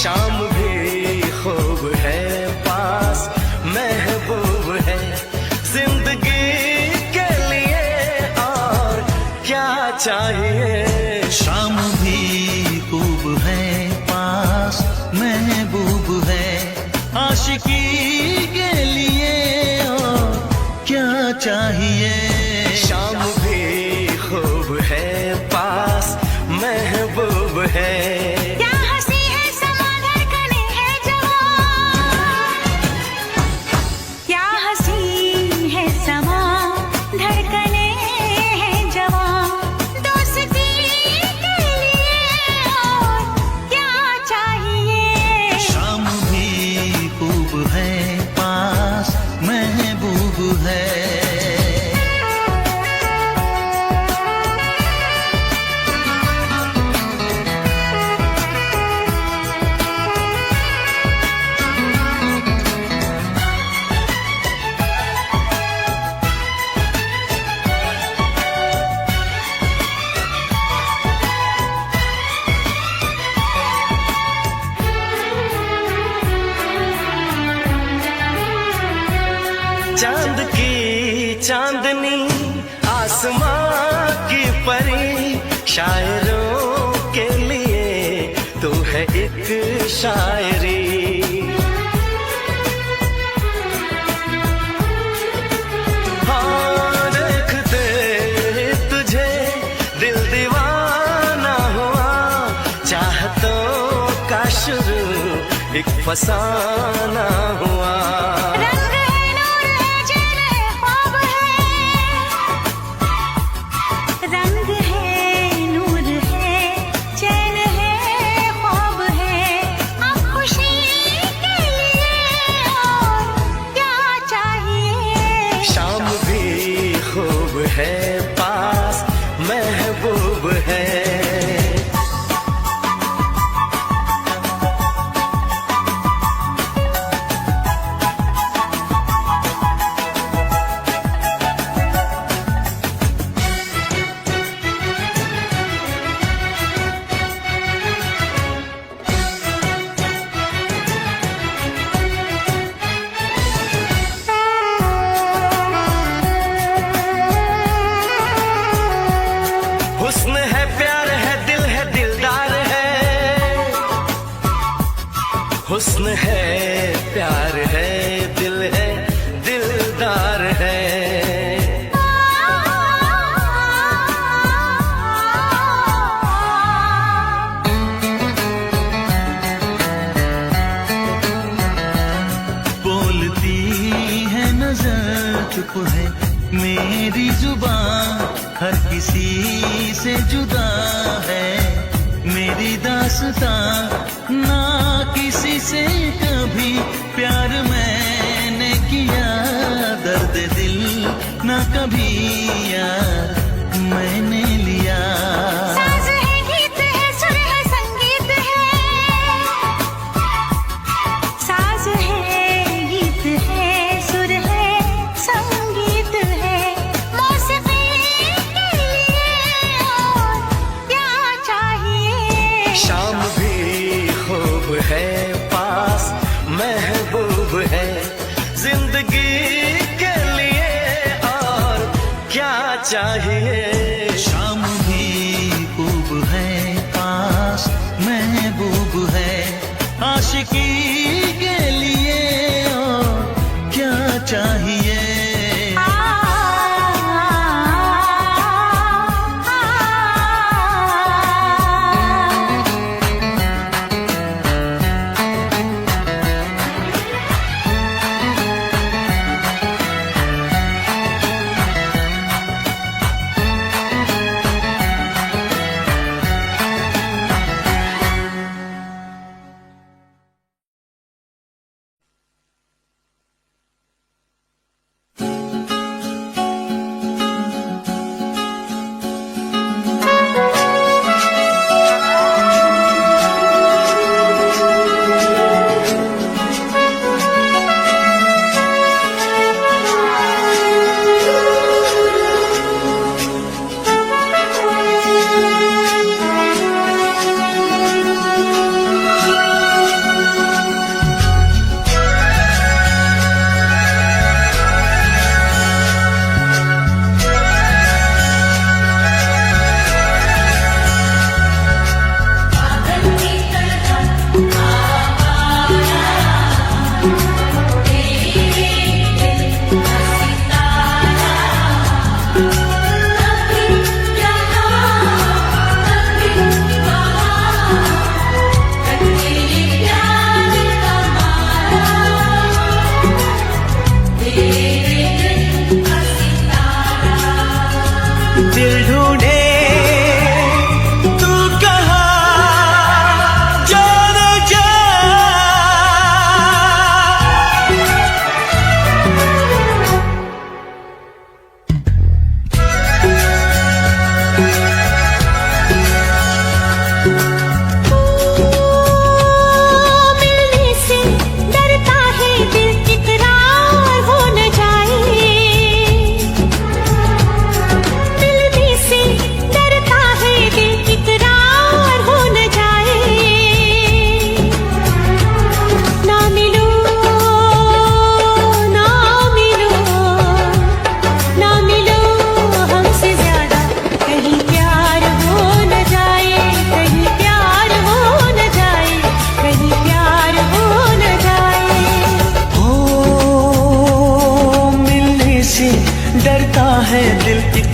शाम भी खूब है पास महबूब है जिंदगी के लिए और क्या चाहिए। शाम भी खूब है पास महबूब है आशिकी के लिए और क्या चाहिए। शाम भी खूब है पास महबूब है। चांद की चांदनी आसमां की परी शायरों के लिए तू है एक शायरी। हाँ देखते तुझे दिल दीवाना हुआ चाहतों का शुरू एक फसाना हुआ। है पास महबूब है। हुस्न है प्यार है दिल है दिलदार है। हुस्न है प्यार है दिल है दिलदार है। बोलती है नजर चुप है मेरी जुबान हर किसी से जुदा है मेरी दास्तां ना किसी से कभी प्यार मैंने किया दर्द दिल ना कभी यार मैंने लिया। साज है गीत है सुर है संगीत है। साज है गीत है सुर है संगीत है मौसीकी के लिए और क्या चाहिए। शाम भी खूब है पास महबूब है जिंदगी के लिए और क्या चाहिए।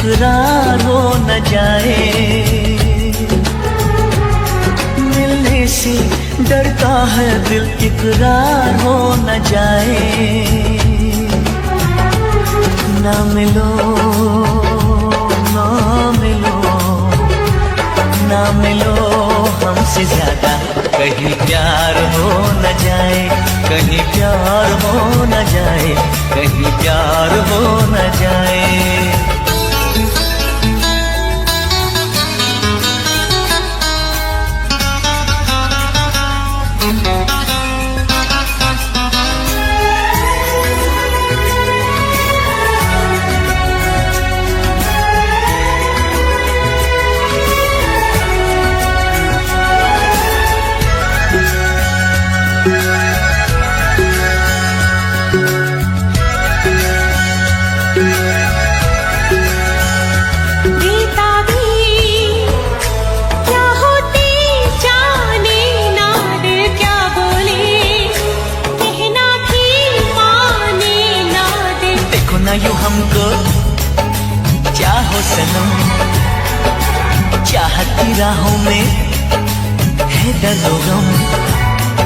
इकरार हो न जाए, मिलने से डरता है दिल इकरार हो न जाए। ना मिलो ना मिलो ना मिलो हमसे ज्यादा, कहीं प्यार हो न जाए, कहीं प्यार हो न जाए, कहीं प्यार हो न जाए। यूं हमको चाहो सनम, चाहत की राहों में है दर्द और गम।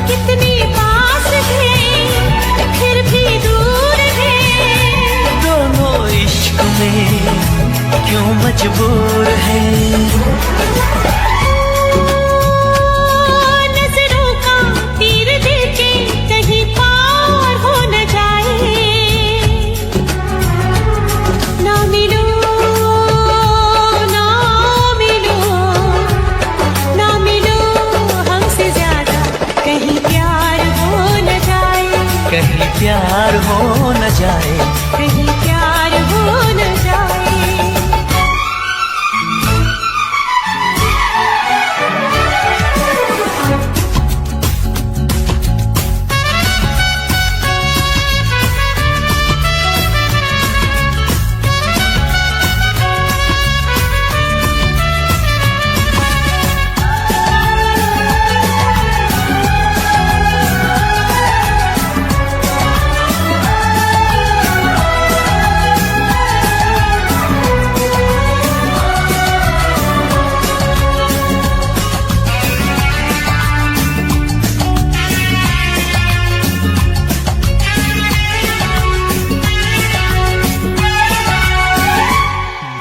कितने पास है फिर भी दूर है, दोनों इश्क में क्यों मजबूर है। नजरों का तीर दिल के कहीं पार हो न जाए। ना मिलो ना मिलो ना मिलो हमसे ज्यादा, कहीं प्यार हो न जाए, कहीं प्यार हो न जाए, कहीं प्यार हो न जाए।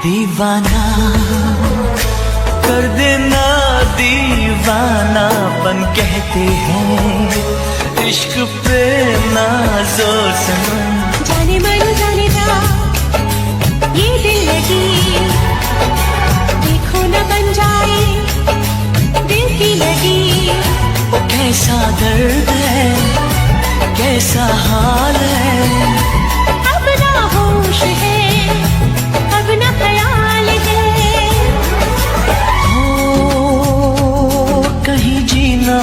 दीवाना कर देना, दीवानापन कहते हैं इश्क पे नाज़ो सनम। जाने मन जाने जा ये दिल लगी, देखो न बन जाए दिल की लगी। वो कैसा दर्द है, कैसा हाल है, अब ना होश है, अब ना ख्याल है। हो कहीं जीना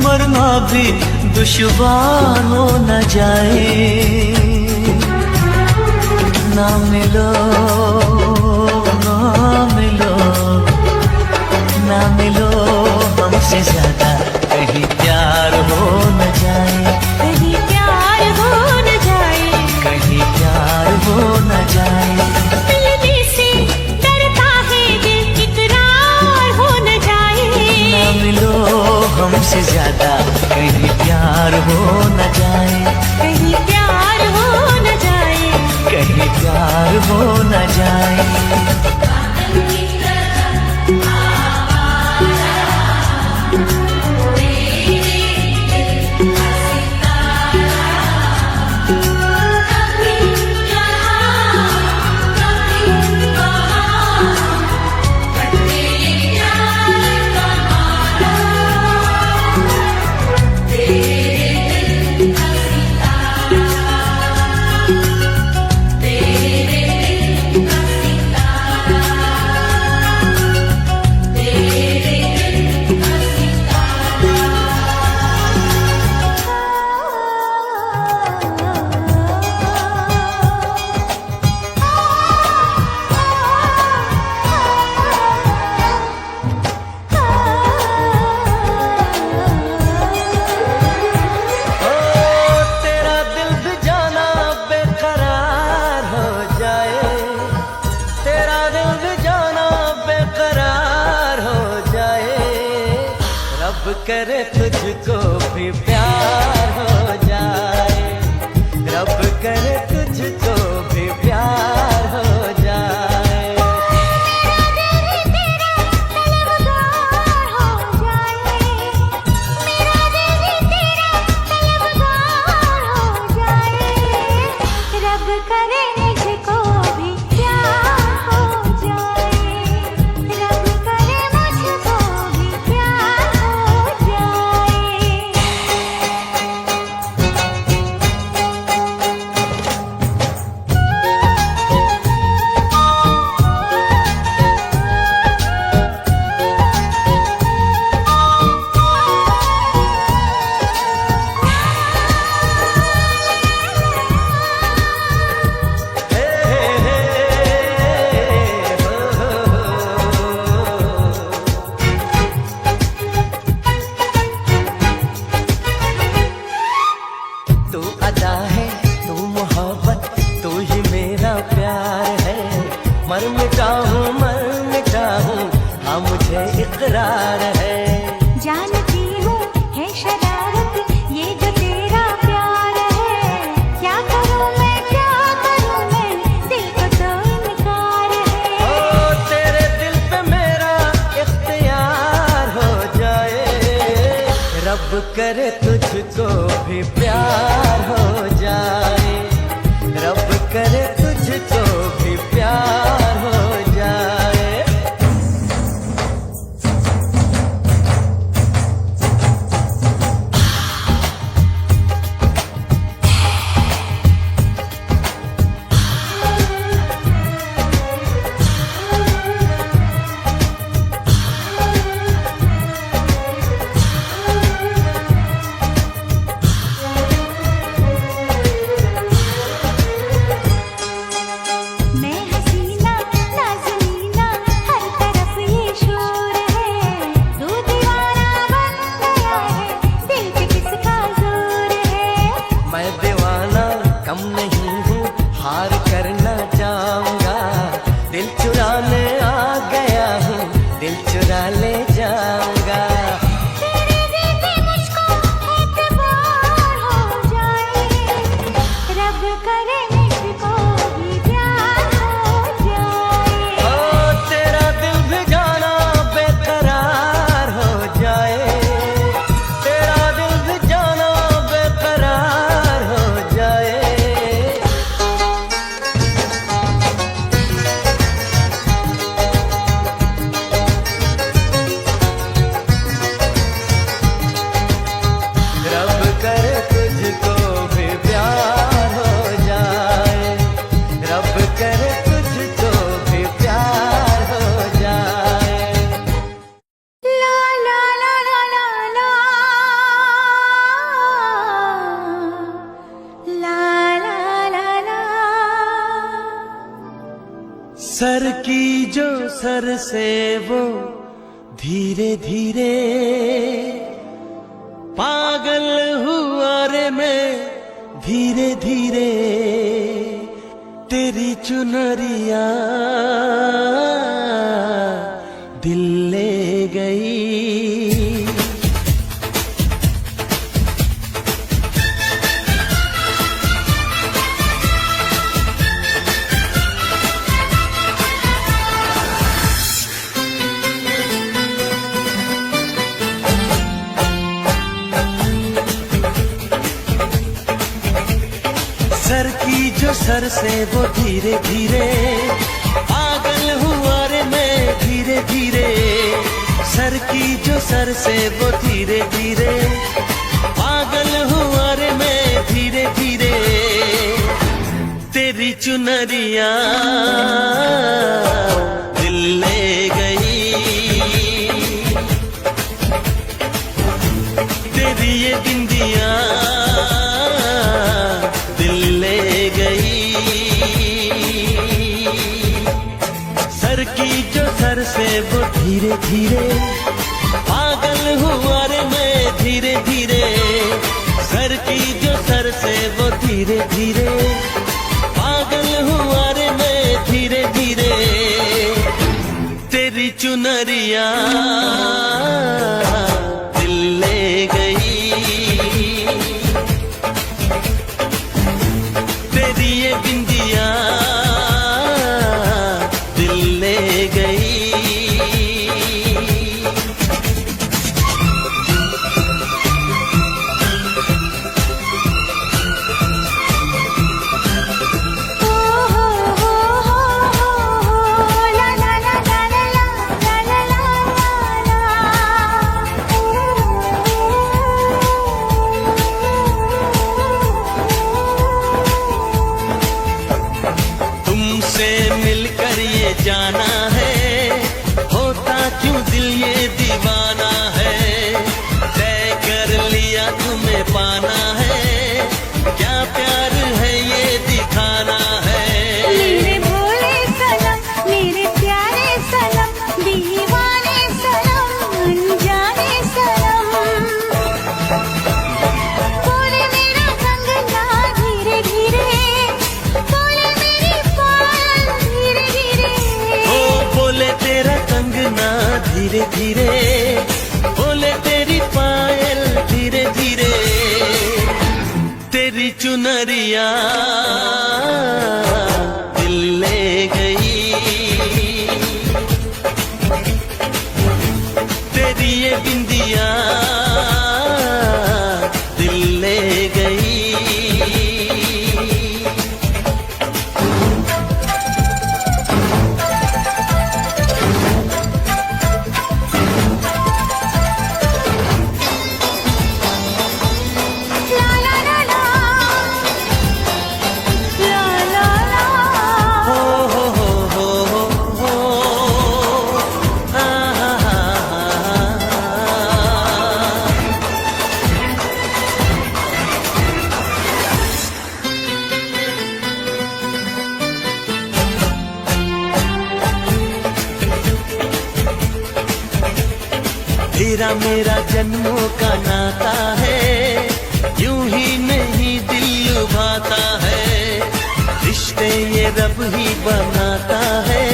मरना भी दुश्वार हो न जाए। ना मिलो ना मिलो ना मिलो हमसे ज्यादा, कहीं प्यार हो न जाए, कहीं प्यार हो न जाए, कहीं प्यार हो न जाए। मिलने से डरता है दिल इकरार हो न जाए। ना मिलो हमसे ज्यादा, कहीं प्यार हो न जाए, कहीं प्यार हो न जाए, कहीं प्यार हो न जाए। करे तुझको भी प्यार हो जाए, रब करे तुझको भी प्यार हो जाए। मर मिटा हूँ हाँ मुझे इकरार है। जानती हूँ है शरारत ये जो तेरा प्यार है, क्या करूँ मैं दिल को तो इनकार है। ओ तेरे दिल पे मेरा इख्तियार हो जाए, रब करे तुझको भी प्यार हो जाए, रब करे तुझको भी प्यार हो जाए। कम नहीं हूँ हार करना चाहूँगा, दिल चुराने आ गया हूँ दिल चुरा ले जाऊँगा। तेरे देखे मुझको एतबार हो जाए, रब करे मुझको भी प्यार हो जाए। ओ तेरा दिल भी जाना बेकरार हो जाए, तेरा दिल भी जाना बेकरार हो जाए। सर की जो सर से वो धीरे धीरे पागल हुआ रे मैं धीरे धीरे, तेरी चुनरिया दिल ले गई। सर की जो सर से वो धीरे धीरे पागल हुआ रे मैं धीरे धीरे, सर की जो सर से वो धीरे धीरे पागल हुआ रे मैं धीरे धीरे, तेरी चुनरिया दिल ले गई, तेरी ये बिंदिया से वो धीरे धीरे पागल हुआ रे मैं धीरे धीरे, सर की जो सर से वो धीरे धीरे पागल हुआ रे मैं धीरे धीरे, तेरी चुनरिया दिल धीरे धीरे, बोले तेरी पायल धीरे धीरे, तेरी चुनरिया दिल ले गई, तेरी ये बिंदिया दिल ले गई। तेरा मेरा जन्मों का नाता है, यूं ही नहीं दिल लुभाता है, रिश्ते ये रब ही बनाता है,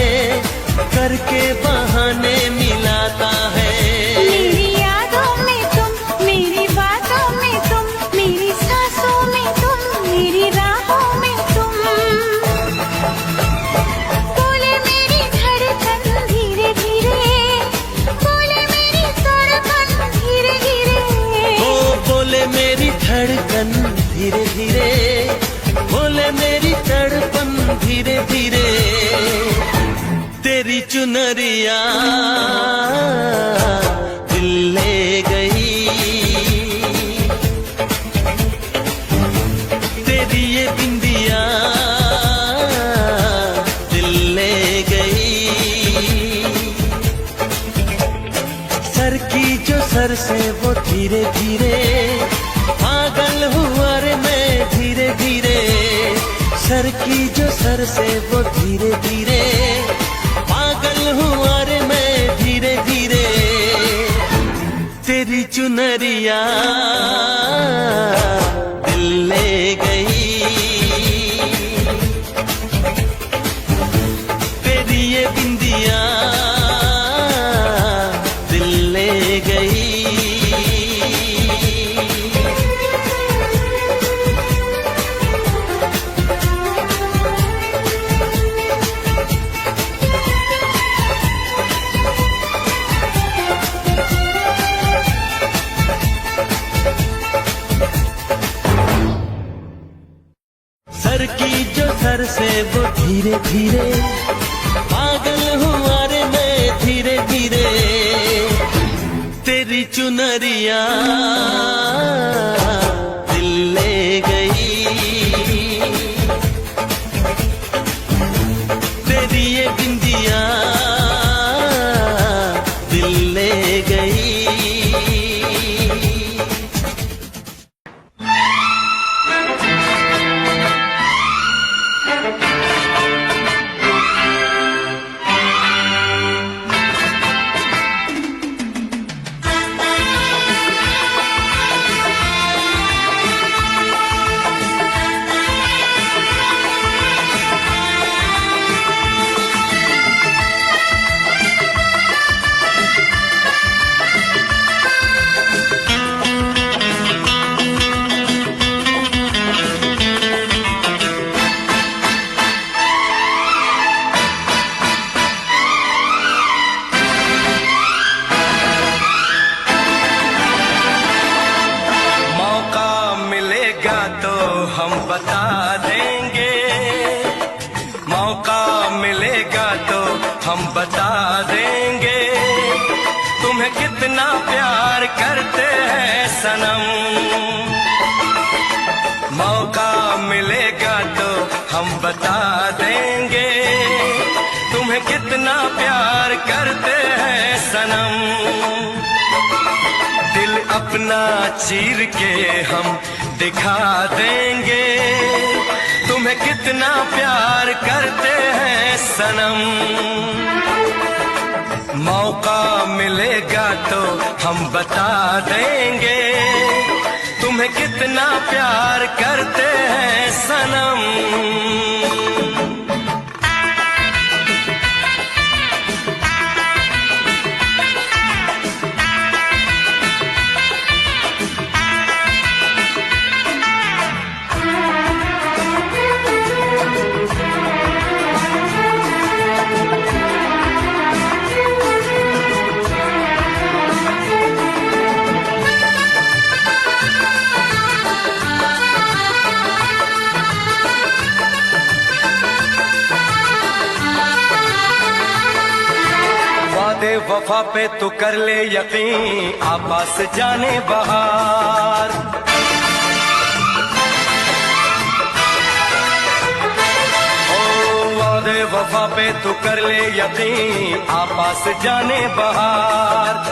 करके बहाने मिलाता है। मेरी यादों में तुम, मेरी बातों में तुम, मेरी सांसों में तुम, मेरी राहों में तुम, बोले मेरी धड़कन धीरे धीरे, बोले मेरी धड़कन धीरे धीरे, ओ बोले मेरी धड़कन धीरे धीरे, बोले मेरी तड़पन धीरे धीरे, तेरी चुनरिया दिल ले गई, तेरी ये बिंदिया दिल ले गई। सर की जो सर से वो धीरे धीरे, पागल हुआ रे मैं धीरे धीरे, सर की जो सर से वो धीरे धीरे, पागल हुआ रे मैं धीरे धीरे, तेरी चुनरिया दिल ले गई, तेरी ये बिंदिया दिल ले गई। सर की जो सर से वो धीरे धीरे, पागल हुआ रे मैं धीरे धीरे, तेरी चुनरिया दिल ले गई, तेरी ये बिंदिया दिल ले गई। हम बता देंगे, मौका मिलेगा तो हम बता देंगे, तुम्हें कितना प्यार करते हैं सनम। मौका मिलेगा तो हम बता देंगे, तुम्हें कितना प्यार करते हैं सनम। दिल अपना चीर के हम दिखा देंगे, तुम्हें कितना प्यार करते हैं सनम। मौका मिलेगा तो हम बता देंगे, तुम्हें कितना प्यार करते हैं सनम। वफा पे तू कर ले यकीन, आपस जाने बहार। वादे वफा पे तू कर ले यकीन, आपस जाने बहार।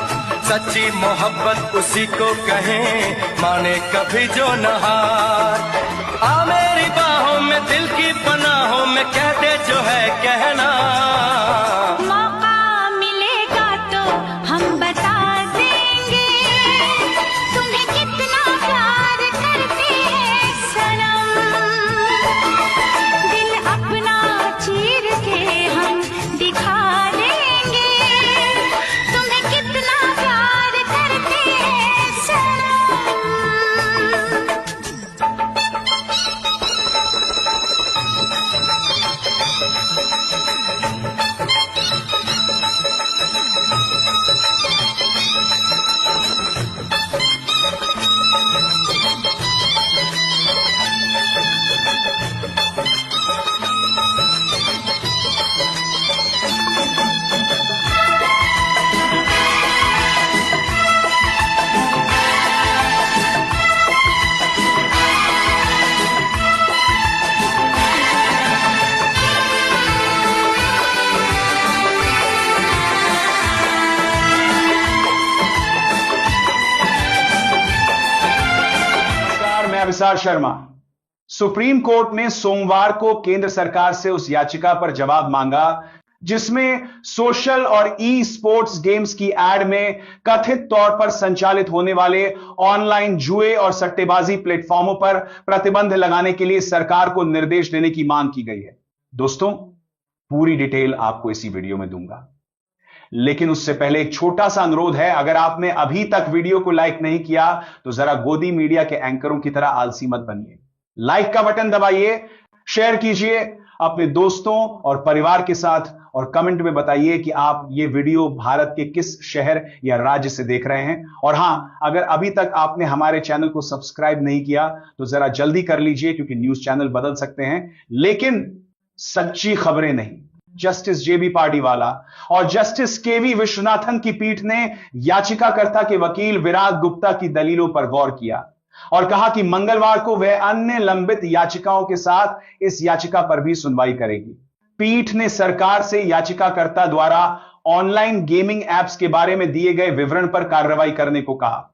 सच्ची मोहब्बत उसी को कहें, माने कभी जो नहार। आ मेरी बाहों में दिल की पनाहों में, कह दे जो है कहना। मौका मिलेगा तो हम बता देंगे, तुम्हें कितना प्यार करते हैं सनम। दिल अपना चीर के हम दिखा देंगे, तुम्हें कितना प्यार करते हैं सनम। मैं विशाल शर्मा। सुप्रीम कोर्ट ने सोमवार को केंद्र सरकार से उस याचिका पर जवाब मांगा जिसमें सोशल और ई स्पोर्ट्स गेम्स की एड में कथित तौर पर संचालित होने वाले ऑनलाइन जुए और सट्टेबाजी प्लेटफॉर्मों पर प्रतिबंध लगाने के लिए सरकार को निर्देश देने की मांग की गई है। दोस्तों, पूरी डिटेल आपको इसी वीडियो में दूंगा, लेकिन उससे पहले एक छोटा सा अनुरोध है। अगर आपने अभी तक वीडियो को लाइक नहीं किया तो जरा गोदी मीडिया के एंकरों की तरह आलसी मत बनिए। लाइक का बटन दबाइए, शेयर कीजिए अपने दोस्तों और परिवार के साथ, और कमेंट में बताइए कि आप ये वीडियो भारत के किस शहर या राज्य से देख रहे हैं। और हां, अगर अभी तक आपने हमारे चैनल को सब्सक्राइब नहीं किया तो जरा जल्दी कर लीजिए, क्योंकि न्यूज चैनल बदल सकते हैं लेकिन सच्ची खबरें नहीं। जस्टिस जेबी पार्टीवाला और जस्टिस केवी विश्वनाथन की पीठ ने याचिकाकर्ता के वकील विराग गुप्ता की दलीलों पर गौर किया और कहा कि मंगलवार को वह अन्य लंबित याचिकाओं के साथ इस याचिका पर भी सुनवाई करेगी। पीठ ने सरकार से याचिकाकर्ता द्वारा ऑनलाइन गेमिंग एप्स के बारे में दिए गए विवरण पर कार्रवाई करने को कहा।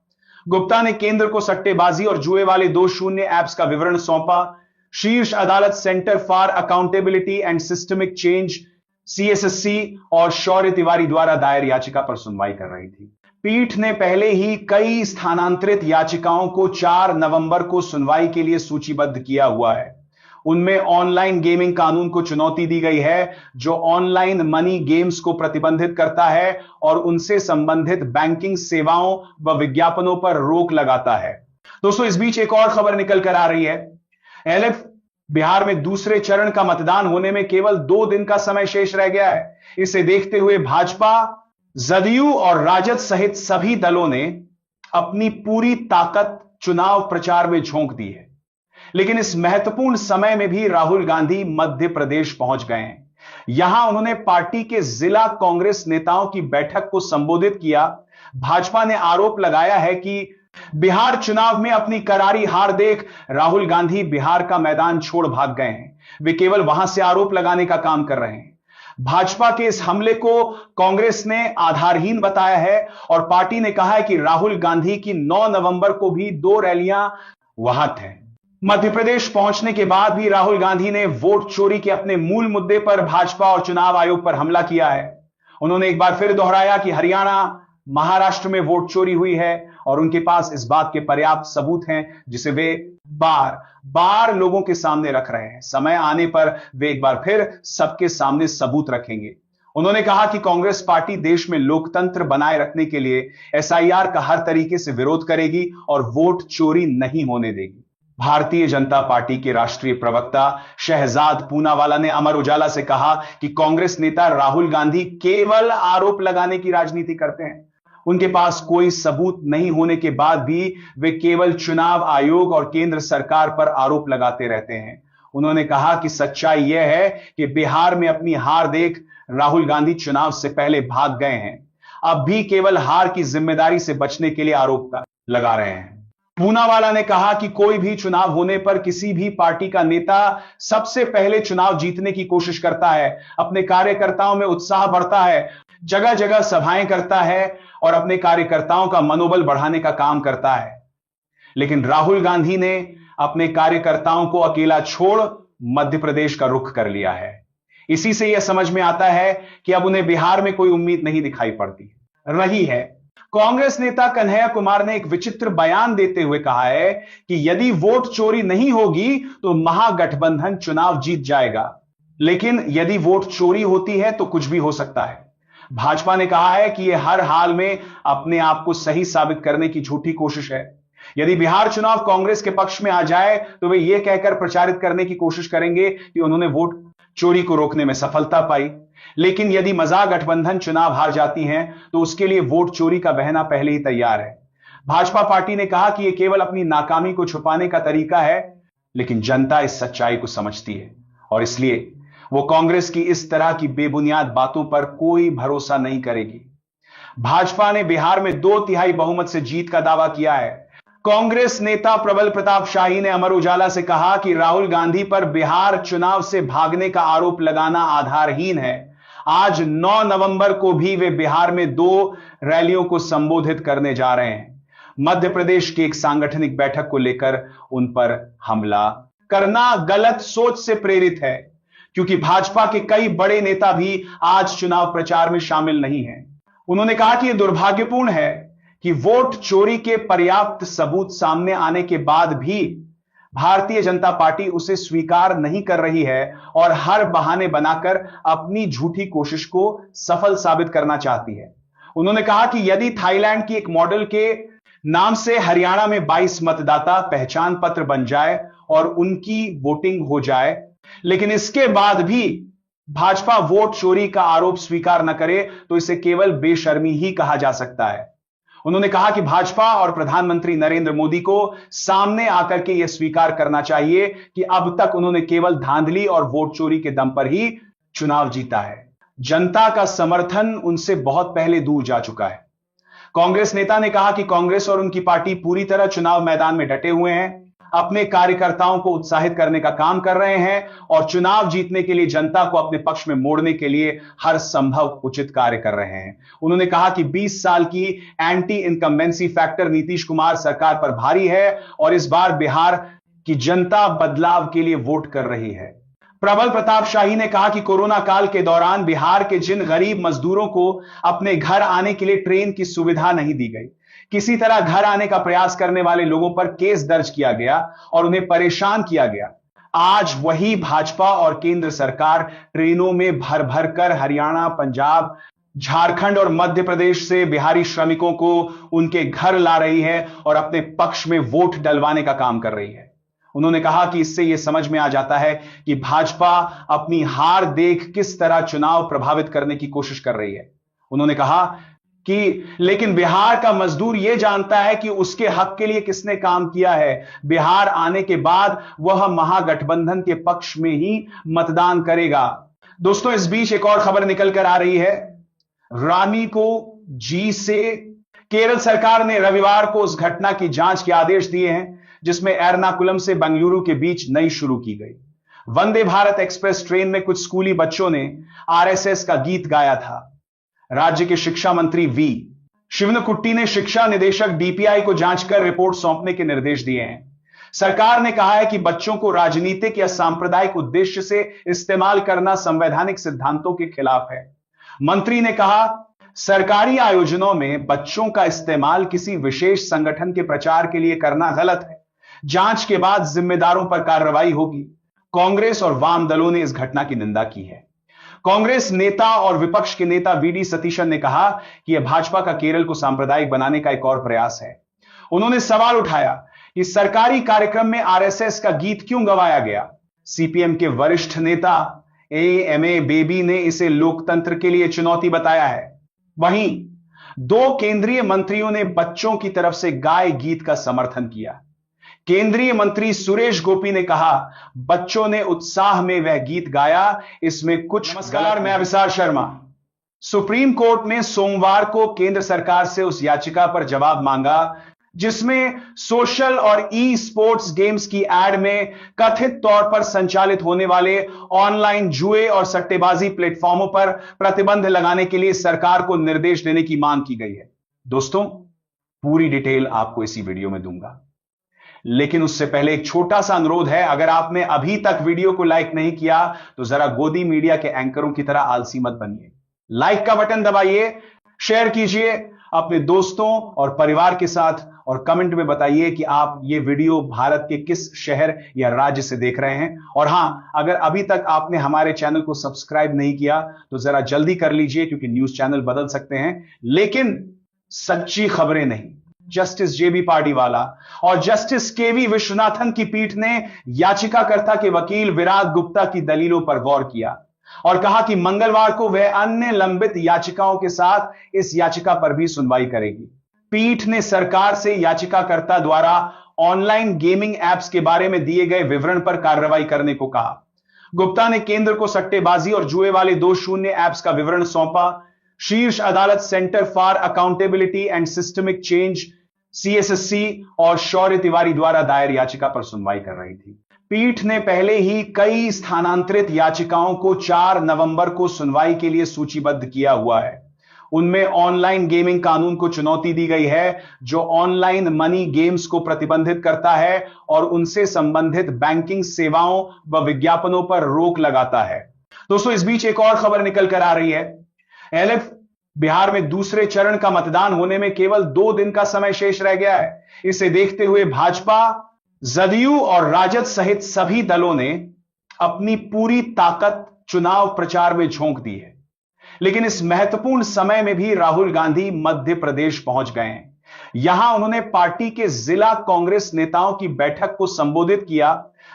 गुप्ता ने केंद्र को सट्टेबाजी और जुए वाले 2 शून्य एप्स का विवरण सौंपा। शीर्ष अदालत centre for accountability and systemic change CSSC और शौर्य तिवारी द्वारा दायर याचिका पर सुनवाई कर रही थी। पीठ ने पहले ही कई स्थानांतरित याचिकाओं को 4 नवंबर को सुनवाई के लिए सूचीबद्ध किया हुआ है। उनमें ऑनलाइन गेमिंग कानून को चुनौती दी गई है, जो ऑनलाइन मनी गेम्स को प्रतिबंधित करता है और उनसे संबंधित बैंकिंग सेवाओं व विज्ञापनों पर रोक लगाता है। दोस्तों, इस बीच एक और खबर निकल कर आ रही है। LF बिहार में दूसरे चरण का मतदान होने में केवल 2 दिन का समय शेष रह गया है। इसे देखते हुए भाजपा, जदयू और राजद सहित सभी दलों ने अपनी पूरी ताकत चुनाव प्रचार में झोंक दी है। लेकिन इस महत्वपूर्ण समय में भी राहुल गांधी मध्य प्रदेश पहुंच गए हैं। यहां उन्होंने पार्टी के जिला कांग्रेस नेताओं की बैठक को संबोधित किया। भाजपा ने आरोप लगाया है कि बिहार चुनाव में अपनी करारी हार देख राहुल गांधी बिहार का मैदान छोड़ भाग गए हैं। वे केवल वहां से आरोप लगाने का काम कर रहे हैं। भाजपा के इस हमले को कांग्रेस ने आधारहीन बताया है और पार्टी ने कहा है कि राहुल गांधी की 9 नवंबर को भी 2 रैलियां वहां थे। मध्य प्रदेश पहुंचने के बाद भी राहुल गांधी ने वोट चोरी के अपने मूल मुद्दे पर भाजपा और चुनाव आयोग पर हमला किया है। उन्होंने एक बार फिर दोहराया कि हरियाणा, महाराष्ट्र में वोट चोरी हुई है और उनके पास इस बात के पर्याप्त सबूत हैं, जिसे वे बार बार लोगों के सामने रख रहे हैं। समय आने पर वे एक बार फिर सबके सामने सबूत रखेंगे। उन्होंने कहा कि कांग्रेस पार्टी देश में लोकतंत्र बनाए रखने के लिए SIR का हर तरीके से विरोध करेगी और वोट चोरी नहीं होने देगी। भारतीय जनता पार्टी के राष्ट्रीय प्रवक्ता शहजाद पूनावाला ने अमर उजाला से कहा कि कांग्रेस नेता राहुल गांधी केवल आरोप लगाने की राजनीति करते हैं। उनके पास कोई सबूत नहीं होने के बाद भी वे केवल चुनाव आयोग और केंद्र सरकार पर आरोप लगाते रहते हैं। उन्होंने कहा कि सच्चाई यह है कि बिहार में अपनी हार देख राहुल गांधी चुनाव से पहले भाग गए हैं। अब भी केवल हार की जिम्मेदारी से बचने के लिए आरोप लगा रहे हैं। पूनावाला ने कहा कि कोई भी चुनाव होने पर किसी भी पार्टी का नेता सबसे पहले चुनाव जीतने की कोशिश करता है, अपने कार्यकर्ताओं में उत्साह बढ़ता है, जगह जगह सभाएं करता है और अपने कार्यकर्ताओं का मनोबल बढ़ाने का काम करता है। लेकिन राहुल गांधी ने अपने कार्यकर्ताओं को अकेला छोड़ मध्य प्रदेश का रुख कर लिया है। इसी से यह समझ में आता है कि अब उन्हें बिहार में कोई उम्मीद नहीं दिखाई पड़ती रही है। कांग्रेस नेता कन्हैया कुमार ने एक विचित्र बयान देते हुए कहा है कि यदि वोट चोरी नहीं होगी तो महागठबंधन चुनाव जीत जाएगा, लेकिन यदि वोट चोरी होती है तो कुछ भी हो सकता है। भाजपा ने कहा है कि यह हर हाल में अपने आप को सही साबित करने की झूठी कोशिश है। यदि बिहार चुनाव कांग्रेस के पक्ष में आ जाए तो वे यह कहकर प्रचारित करने की कोशिश करेंगे कि उन्होंने वोट चोरी को रोकने में सफलता पाई, लेकिन यदि महागठबंधन चुनाव हार जाती हैं तो उसके लिए वोट चोरी का बहना पहले ही तैयार है। भाजपा पार्टी ने कहा कि यह केवल अपनी नाकामी को छुपाने का तरीका है, लेकिन जनता इस सच्चाई को समझती है और इसलिए वो कांग्रेस की इस तरह की बेबुनियाद बातों पर कोई भरोसा नहीं करेगी। भाजपा ने बिहार में 2/3 बहुमत से जीत का दावा किया है। कांग्रेस नेता प्रबल प्रताप शाही ने अमर उजाला से कहा कि राहुल गांधी पर बिहार चुनाव से भागने का आरोप लगाना आधारहीन है। आज 9 नवंबर को भी वे बिहार में 2 रैलियों को संबोधित करने जा रहे हैं। मध्य प्रदेश की एक सांगठनिक बैठक को लेकर उन पर हमला करना गलत सोच से प्रेरित है, क्योंकि भाजपा के कई बड़े नेता भी आज चुनाव प्रचार में शामिल नहीं हैं। उन्होंने कहा कि यह दुर्भाग्यपूर्ण है कि वोट चोरी के पर्याप्त सबूत सामने आने के बाद भी भारतीय जनता पार्टी उसे स्वीकार नहीं कर रही है और हर बहाने बनाकर अपनी झूठी कोशिश को सफल साबित करना चाहती है। उन्होंने कहा कि यदि थाईलैंड की एक मॉडल के नाम से हरियाणा में 22 मतदाता पहचान पत्र बन जाए और उनकी वोटिंग हो जाए, लेकिन इसके बाद भी भाजपा वोट चोरी का आरोप स्वीकार न करे तो इसे केवल बेशर्मी ही कहा जा सकता है। उन्होंने कहा कि भाजपा और प्रधानमंत्री नरेंद्र मोदी को सामने आकर के यह स्वीकार करना चाहिए कि अब तक उन्होंने केवल धांधली और वोट चोरी के दम पर ही चुनाव जीता है। जनता का समर्थन उनसे बहुत पहले दूर जा चुका है। कांग्रेस नेता ने कहा कि कांग्रेस और उनकी पार्टी पूरी तरह चुनाव मैदान में डटे हुए हैं, अपने कार्यकर्ताओं को उत्साहित करने का काम कर रहे हैं और चुनाव जीतने के लिए जनता को अपने पक्ष में मोड़ने के लिए हर संभव उचित कार्य कर रहे हैं। उन्होंने कहा कि 20 साल की anti incumbency factor Nitish Kumar सरकार पर भारी है और इस बार बिहार की जनता बदलाव के लिए वोट कर रही है। प्रबल प्रताप शाही ने कहा कि कोरोना काल के दौरान बिहार के जिन गरीब मजदूरों को अपने घर आने के लिए ट्रेन की सुविधा नहीं दी गई, किसी तरह घर आने का प्रयास करने वाले लोगों पर केस दर्ज किया गया और उन्हें परेशान किया गया, आज वही भाजपा और केंद्र सरकार ट्रेनों में भर भर कर हरियाणा, पंजाब, झारखंड और मध्य प्रदेश से बिहारी श्रमिकों को उनके घर ला रही है और अपने पक्ष में वोट डलवाने का काम कर रही है। उन्होंने कहा कि इससे यह समझ में आ जाता है कि भाजपा अपनी हार देख किस तरह चुनाव प्रभावित करने की कोशिश कर रही है। उन्होंने कहा कि लेकिन बिहार का मजदूर यह जानता है कि उसके हक के लिए किसने काम किया है। बिहार आने के बाद वह महागठबंधन के पक्ष में ही मतदान करेगा। दोस्तों, इस बीच एक और खबर निकल कर आ रही है। रानी को जी से केरल सरकार ने रविवार को उस घटना की जांच के आदेश दिए हैं जिसमें एर्नाकुलम से बेंगलुरु के बीच नई शुरू की गई वंदे भारत एक्सप्रेस ट्रेन में कुछ स्कूली बच्चों ने आरएसएस का गीत गाया था। राज्य के शिक्षा मंत्री वी शिवनकुट्टी ने शिक्षा निदेशक डीपीआई को जांच कर रिपोर्ट सौंपने के निर्देश दिए हैं। सरकार ने कहा है कि बच्चों को राजनीतिक या सांप्रदायिक उद्देश्य से इस्तेमाल करना संवैधानिक सिद्धांतों के खिलाफ है। मंत्री ने कहा, सरकारी आयोजनों में बच्चों का इस्तेमाल किसी विशेष संगठन के प्रचार के लिए करना गलत है। जांच के बाद जिम्मेदारों पर कार्रवाई होगी। कांग्रेस और वाम दलों ने इस घटना की निंदा की है। कांग्रेस नेता और विपक्ष के नेता वीडी सतीशन ने कहा कि यह भाजपा का केरल को सांप्रदायिक बनाने का एक और प्रयास है। उन्होंने सवाल उठाया कि सरकारी कार्यक्रम में आरएसएस का गीत क्यों गवाया गया। सीपीएम के वरिष्ठ नेता एएमए बेबी ने इसे लोकतंत्र के लिए चुनौती बताया है। वहीं 2 केंद्रीय मंत्रियों ने बच्चों की तरफ से गाए गीत का समर्थन किया। केंद्रीय मंत्री सुरेश गोपी ने कहा, बच्चों ने उत्साह में वह गीत गाया, इसमें कुछ। नमस्कार, मैं अभिसार शर्मा। सुप्रीम कोर्ट ने सोमवार को केंद्र सरकार से उस याचिका पर जवाब मांगा जिसमें सोशल और ई स्पोर्ट्स गेम्स की एड में कथित तौर पर संचालित होने वाले ऑनलाइन जुए और सट्टेबाजी प्लेटफॉर्मों पर प्रतिबंध लगाने के लिए सरकार को निर्देश देने की मांग की गई है। दोस्तों, पूरी डिटेल आपको इसी वीडियो में दूंगा, लेकिन उससे पहले एक छोटा सा अनुरोध है। अगर आपने अभी तक वीडियो को लाइक नहीं किया तो जरा गोदी मीडिया के एंकरों की तरह आलसी मत बनिए। लाइक का बटन दबाइए, शेयर कीजिए अपने दोस्तों और परिवार के साथ और कमेंट में बताइए कि आप ये वीडियो भारत के किस शहर या राज्य से देख रहे हैं। और हां, अगर अभी तक आपने हमारे चैनल को सब्सक्राइब नहीं किया तो जरा जल्दी कर लीजिए, क्योंकि न्यूज चैनल बदल सकते हैं लेकिन सच्ची खबरें नहीं। जस्टिस जेबी पार्डीवाला और जस्टिस केवी विश्वनाथन की पीठ ने याचिकाकर्ता के वकील विराग गुप्ता की दलीलों पर गौर किया और कहा कि मंगलवार को वह अन्य लंबित याचिकाओं के साथ इस याचिका पर भी सुनवाई करेगी। पीठ ने सरकार से याचिकाकर्ता द्वारा ऑनलाइन गेमिंग एप्स के बारे में दिए गए विवरण पर कार्रवाई करने को कहा। गुप्ता ने केंद्र को सट्टेबाजी और जुए वाले 2 शून्य एप्स का विवरण सौंपा। शीर्ष अदालत centre for accountability and systemic change CSSC और शौर्य तिवारी द्वारा दायर याचिका पर सुनवाई कर रही थी। पीठ ने पहले ही कई स्थानांतरित याचिकाओं को 4 नवंबर को सुनवाई के लिए सूचीबद्ध किया हुआ है। उनमें ऑनलाइन गेमिंग कानून को चुनौती दी गई है, जो ऑनलाइन मनी गेम्स को प्रतिबंधित करता है और उनसे संबंधित बैंकिंग सेवाओं व विज्ञापनों पर रोक लगाता है। दोस्तों, इस बीच एक और खबर निकल कर आ रही है। एलएफ बिहार में दूसरे चरण का मतदान होने में केवल 2 दिन का समय शेष रह गया है। इसे देखते हुए भाजपा, जदयू और राजद सहित सभी दलों ने अपनी पूरी ताकत चुनाव प्रचार में झोंक दी है। लेकिन इस महत्वपूर्ण समय में भी राहुल गांधी मध्य प्रदेश पहुंच गए हैं। यहां उन्होंने पार्टी के जिला कांग्रेस नेताओं की बैठक को संबोधित किया।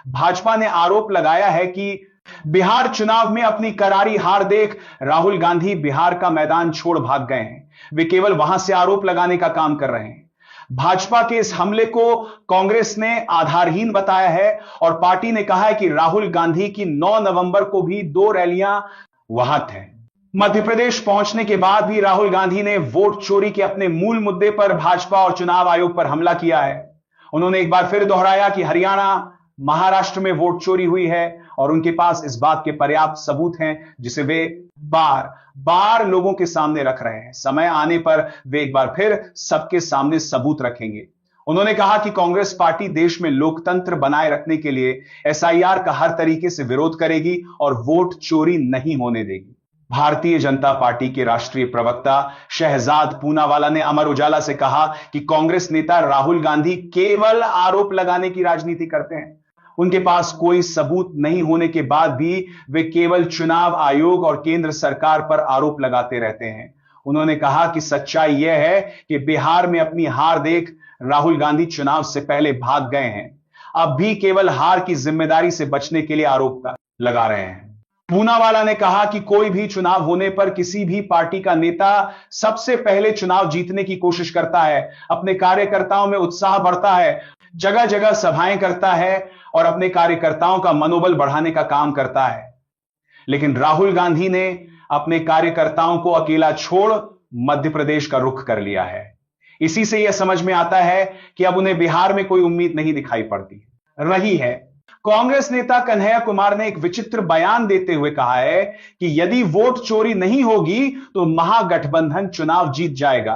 भाजपा ने आरोप लगाया है कि बिहार चुनाव में अपनी करारी हार देख राहुल गांधी बिहार का मैदान छोड़ भाग गए हैं। वे केवल वहां से आरोप लगाने का काम कर रहे हैं। भाजपा के इस हमले को कांग्रेस ने आधारहीन बताया है और पार्टी ने कहा है कि राहुल गांधी की 9 नवंबर को भी 2 रैलियां वहां थे। मध्य प्रदेश पहुंचने के बाद भी राहुल गांधी ने वोट चोरी के अपने मूल मुद्दे पर भाजपा और चुनाव आयोग पर हमला किया है। उन्होंने एक बार फिर दोहराया कि हरियाणा, महाराष्ट्र में वोट चोरी हुई है और उनके पास इस बात के पर्याप्त सबूत हैं, जिसे वे बार बार लोगों के सामने रख रहे हैं। समय आने पर वे एक बार फिर सबके सामने सबूत रखेंगे। उन्होंने कहा कि कांग्रेस पार्टी देश में लोकतंत्र बनाए रखने के लिए SIR का हर तरीके से विरोध करेगी और वोट चोरी नहीं होने देगी। भारतीय जनता पार्टी के राष्ट्रीय प्रवक्ता शहजाद पूनावाला ने अमर उजाला से कहा कि कांग्रेस नेता राहुल गांधी केवल आरोप लगाने की राजनीति करते हैं। उनके पास कोई सबूत नहीं होने के बाद भी वे केवल चुनाव आयोग और केंद्र सरकार पर आरोप लगाते रहते हैं। उन्होंने कहा कि सच्चाई यह है कि बिहार में अपनी हार देख राहुल गांधी चुनाव से पहले भाग गए हैं। अब भी केवल हार की जिम्मेदारी से बचने के लिए आरोप लगा रहे हैं। पूनावाला ने कहा कि कोई भी चुनाव होने पर किसी भी पार्टी का नेता सबसे पहले चुनाव जीतने की कोशिश करता है, अपने कार्यकर्ताओं में उत्साह बढ़ता है, जगह जगह सभाएं करता है और अपने कार्यकर्ताओं का मनोबल बढ़ाने का काम करता है। लेकिन राहुल गांधी ने अपने कार्यकर्ताओं को अकेला छोड़ मध्य प्रदेश का रुख कर लिया है। इसी से यह समझ में आता है कि अब उन्हें बिहार में कोई उम्मीद नहीं दिखाई पड़ती रही है। कांग्रेस नेता कन्हैया कुमार ने एक विचित्र बयान देते हुए कहा है कि यदि वोट चोरी नहीं होगी तो महागठबंधन चुनाव जीत जाएगा,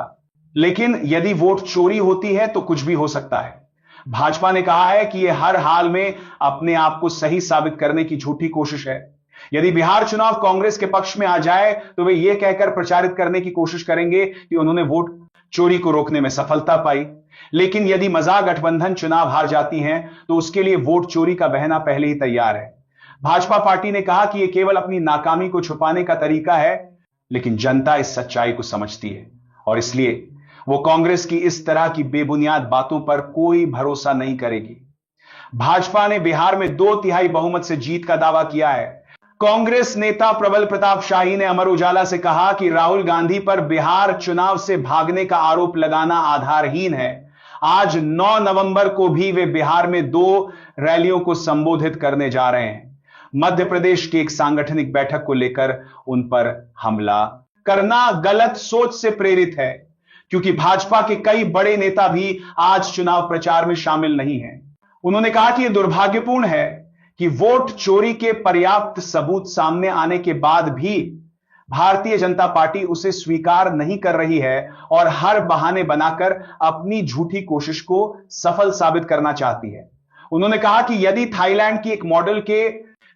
लेकिन यदि वोट चोरी होती है तो कुछ भी हो सकता है। भाजपा ने कहा है कि यह हर हाल में अपने आप को सही साबित करने की झूठी कोशिश है। यदि बिहार चुनाव कांग्रेस के पक्ष में आ जाए तो वे यह कहकर प्रचारित करने की कोशिश करेंगे कि उन्होंने वोट चोरी को रोकने में सफलता पाई। लेकिन यदि महागठबंधन चुनाव हार जाती हैं तो उसके लिए वोट चोरी का बहाना पहले ही तैयार है। भाजपा पार्टी ने कहा कि यह केवल अपनी नाकामी को छुपाने का तरीका है, लेकिन जनता इस सच्चाई को समझती है और इसलिए वो कांग्रेस की इस तरह की बेबुनियाद बातों पर कोई भरोसा नहीं करेगी। भाजपा ने बिहार में 2/3 बहुमत से जीत का दावा किया है। कांग्रेस नेता प्रबल प्रताप शाही ने अमर उजाला से कहा कि राहुल गांधी पर बिहार चुनाव से भागने का आरोप लगाना आधारहीन है। आज 9 नवंबर को भी वे बिहार में 2 रैलियों को संबोधित करने जा रहे हैं। मध्य प्रदेश की एक सांगठनिक बैठक को लेकर उन पर हमला करना गलत सोच से प्रेरित है, क्योंकि भाजपा के कई बड़े नेता भी आज चुनाव प्रचार में शामिल नहीं हैं। उन्होंने कहा कि यह दुर्भाग्यपूर्ण है कि वोट चोरी के पर्याप्त सबूत सामने आने के बाद भी भारतीय जनता पार्टी उसे स्वीकार नहीं कर रही है और हर बहाने बनाकर अपनी झूठी कोशिश को सफल साबित करना चाहती है। उन्होंने कहा कि यदि थाईलैंड की एक मॉडल के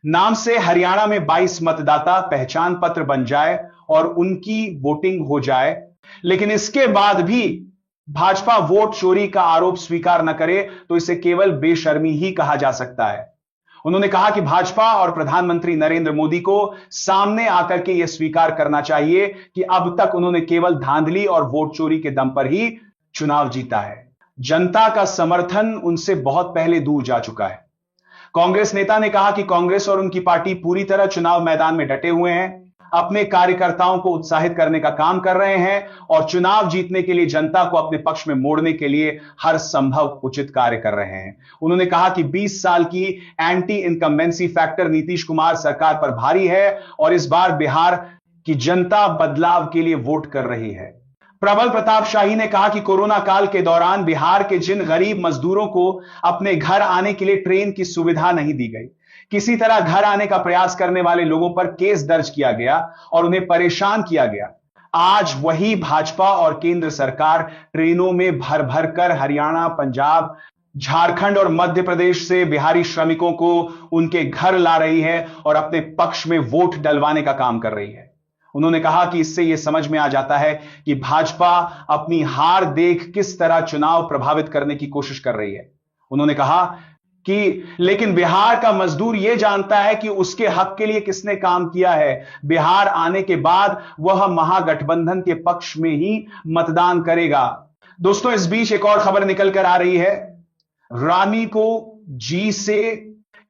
नाम से हरियाणा में 22 मतदाता पहचान पत्र बन जाए और उनकी वोटिंग हो जाए, लेकिन इसके बाद भी भाजपा वोट चोरी का आरोप स्वीकार न करे, तो इसे केवल बेशर्मी ही कहा जा सकता है। उन्होंने कहा कि भाजपा और प्रधानमंत्री नरेंद्र मोदी को सामने आकर के यह स्वीकार करना चाहिए कि अब तक उन्होंने केवल धांधली और वोट चोरी के दम पर ही चुनाव जीता है। जनता का समर्थन उनसे बहुत पहले दूर जा चुका है। कांग्रेस नेता ने कहा कि कांग्रेस और उनकी पार्टी पूरी तरह चुनाव मैदान में डटे हुए हैं, अपने कार्यकर्ताओं को उत्साहित करने का काम कर रहे हैं और चुनाव जीतने के लिए जनता को अपने पक्ष में मोड़ने के लिए हर संभव उचित कार्य कर रहे हैं। उन्होंने कहा कि 20 साल की anti incumbency factor Nitish Kumar सरकार पर भारी है और इस बार बिहार की जनता बदलाव के लिए वोट कर रही है। प्रबल प्रताप शाही ने कहा कि कोरोना काल के दौरान बिहार के जिन गरीब मजदूरों को अपने घर आने के लिए ट्रेन की सुविधा नहीं दी गई, किसी तरह घर आने का प्रयास करने वाले लोगों पर केस दर्ज किया गया और उन्हें परेशान किया गया, आज वही भाजपा और केंद्र सरकार ट्रेनों में भर भर कर हरियाणा, पंजाब, झारखंड और मध्य प्रदेश से बिहारी श्रमिकों को उनके घर ला रही है और अपने पक्ष में वोट डलवाने का काम कर रही है। उन्होंने कहा कि इससे यह समझ में आ जाता है कि भाजपा अपनी हार देख किस तरह चुनाव प्रभावित करने की कोशिश कर रही है। उन्होंने कहा कि लेकिन बिहार का मजदूर यह जानता है कि उसके हक के लिए किसने काम किया है। बिहार आने के बाद वह महागठबंधन के पक्ष में ही मतदान करेगा। दोस्तों, इस बीच एक और खबर निकल कर आ रही है। रानी को जी से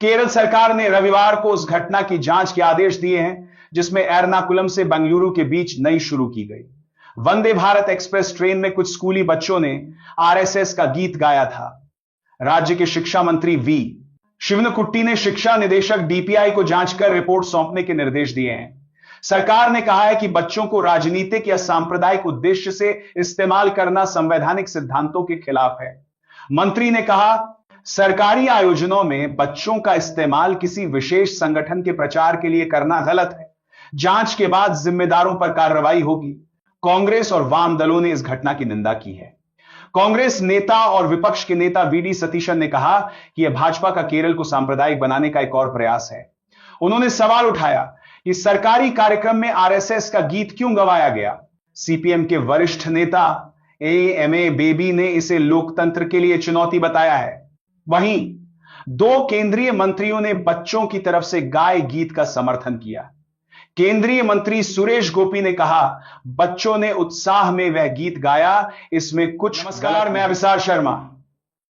केरल सरकार ने रविवार को उस घटना की जांच के आदेश दिए हैं जिसमें एर्नाकुलम से बेंगलुरु के बीच नई शुरू की गई वंदे भारत एक्सप्रेस ट्रेन में कुछ स्कूली बच्चों ने आरएसएस का गीत गाया था। राज्य के शिक्षा मंत्री वी शिवनकुट्टी ने शिक्षा निदेशक डीपीआई को जांच कर रिपोर्ट सौंपने के निर्देश दिए हैं। सरकार ने कहा है कि बच्चों को राजनीतिक या सांप्रदायिक उद्देश्य से इस्तेमाल करना संवैधानिक सिद्धांतों के खिलाफ है। मंत्री ने कहा, सरकारी आयोजनों में बच्चों का इस्तेमाल किसी विशेष संगठन के प्रचार के लिए करना गलत है। जांच के बाद जिम्मेदारों पर कार्रवाई होगी। कांग्रेस और वाम दलों ने इस घटना की निंदा की है। कांग्रेस नेता और विपक्ष के नेता वीडी सतीशन ने कहा कि यह भाजपा का केरल को सांप्रदायिक बनाने का एक और प्रयास है। उन्होंने सवाल उठाया कि सरकारी कार्यक्रम में आरएसएस का गीत क्यों गवाया गया। सीपीएम के वरिष्ठ नेता एएमए बेबी ने इसे लोकतंत्र के लिए चुनौती बताया है। वहीं 2 केंद्रीय मंत्रियों ने बच्चों की तरफ से गाए गीत का समर्थन किया। केंद्रीय मंत्री सुरेश गोपी ने कहा, बच्चों ने उत्साह में वह गीत गाया, इसमें कुछ। नमस्कार, मैं अभिसार शर्मा।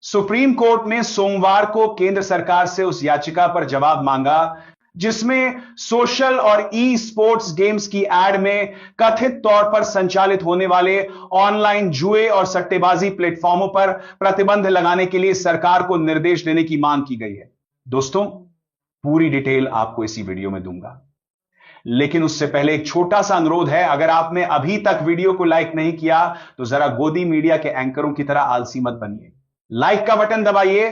सुप्रीम कोर्ट ने सोमवार को केंद्र सरकार से उस याचिका पर जवाब मांगा जिसमें सोशल और ई स्पोर्ट्स गेम्स की एड में कथित तौर पर संचालित होने वाले ऑनलाइन जुए और सट्टेबाजी प्लेटफॉर्मों पर प्रतिबंध लगाने के लिए सरकार को निर्देश देने की मांग की गई है। दोस्तों, पूरी डिटेल आपको इसी वीडियो में दूंगा, लेकिन उससे पहले एक छोटा सा अनुरोध है। अगर आपने अभी तक वीडियो को लाइक नहीं किया तो जरा गोदी मीडिया के एंकरों की तरह आलसी मत बनिए। लाइक का बटन दबाइए,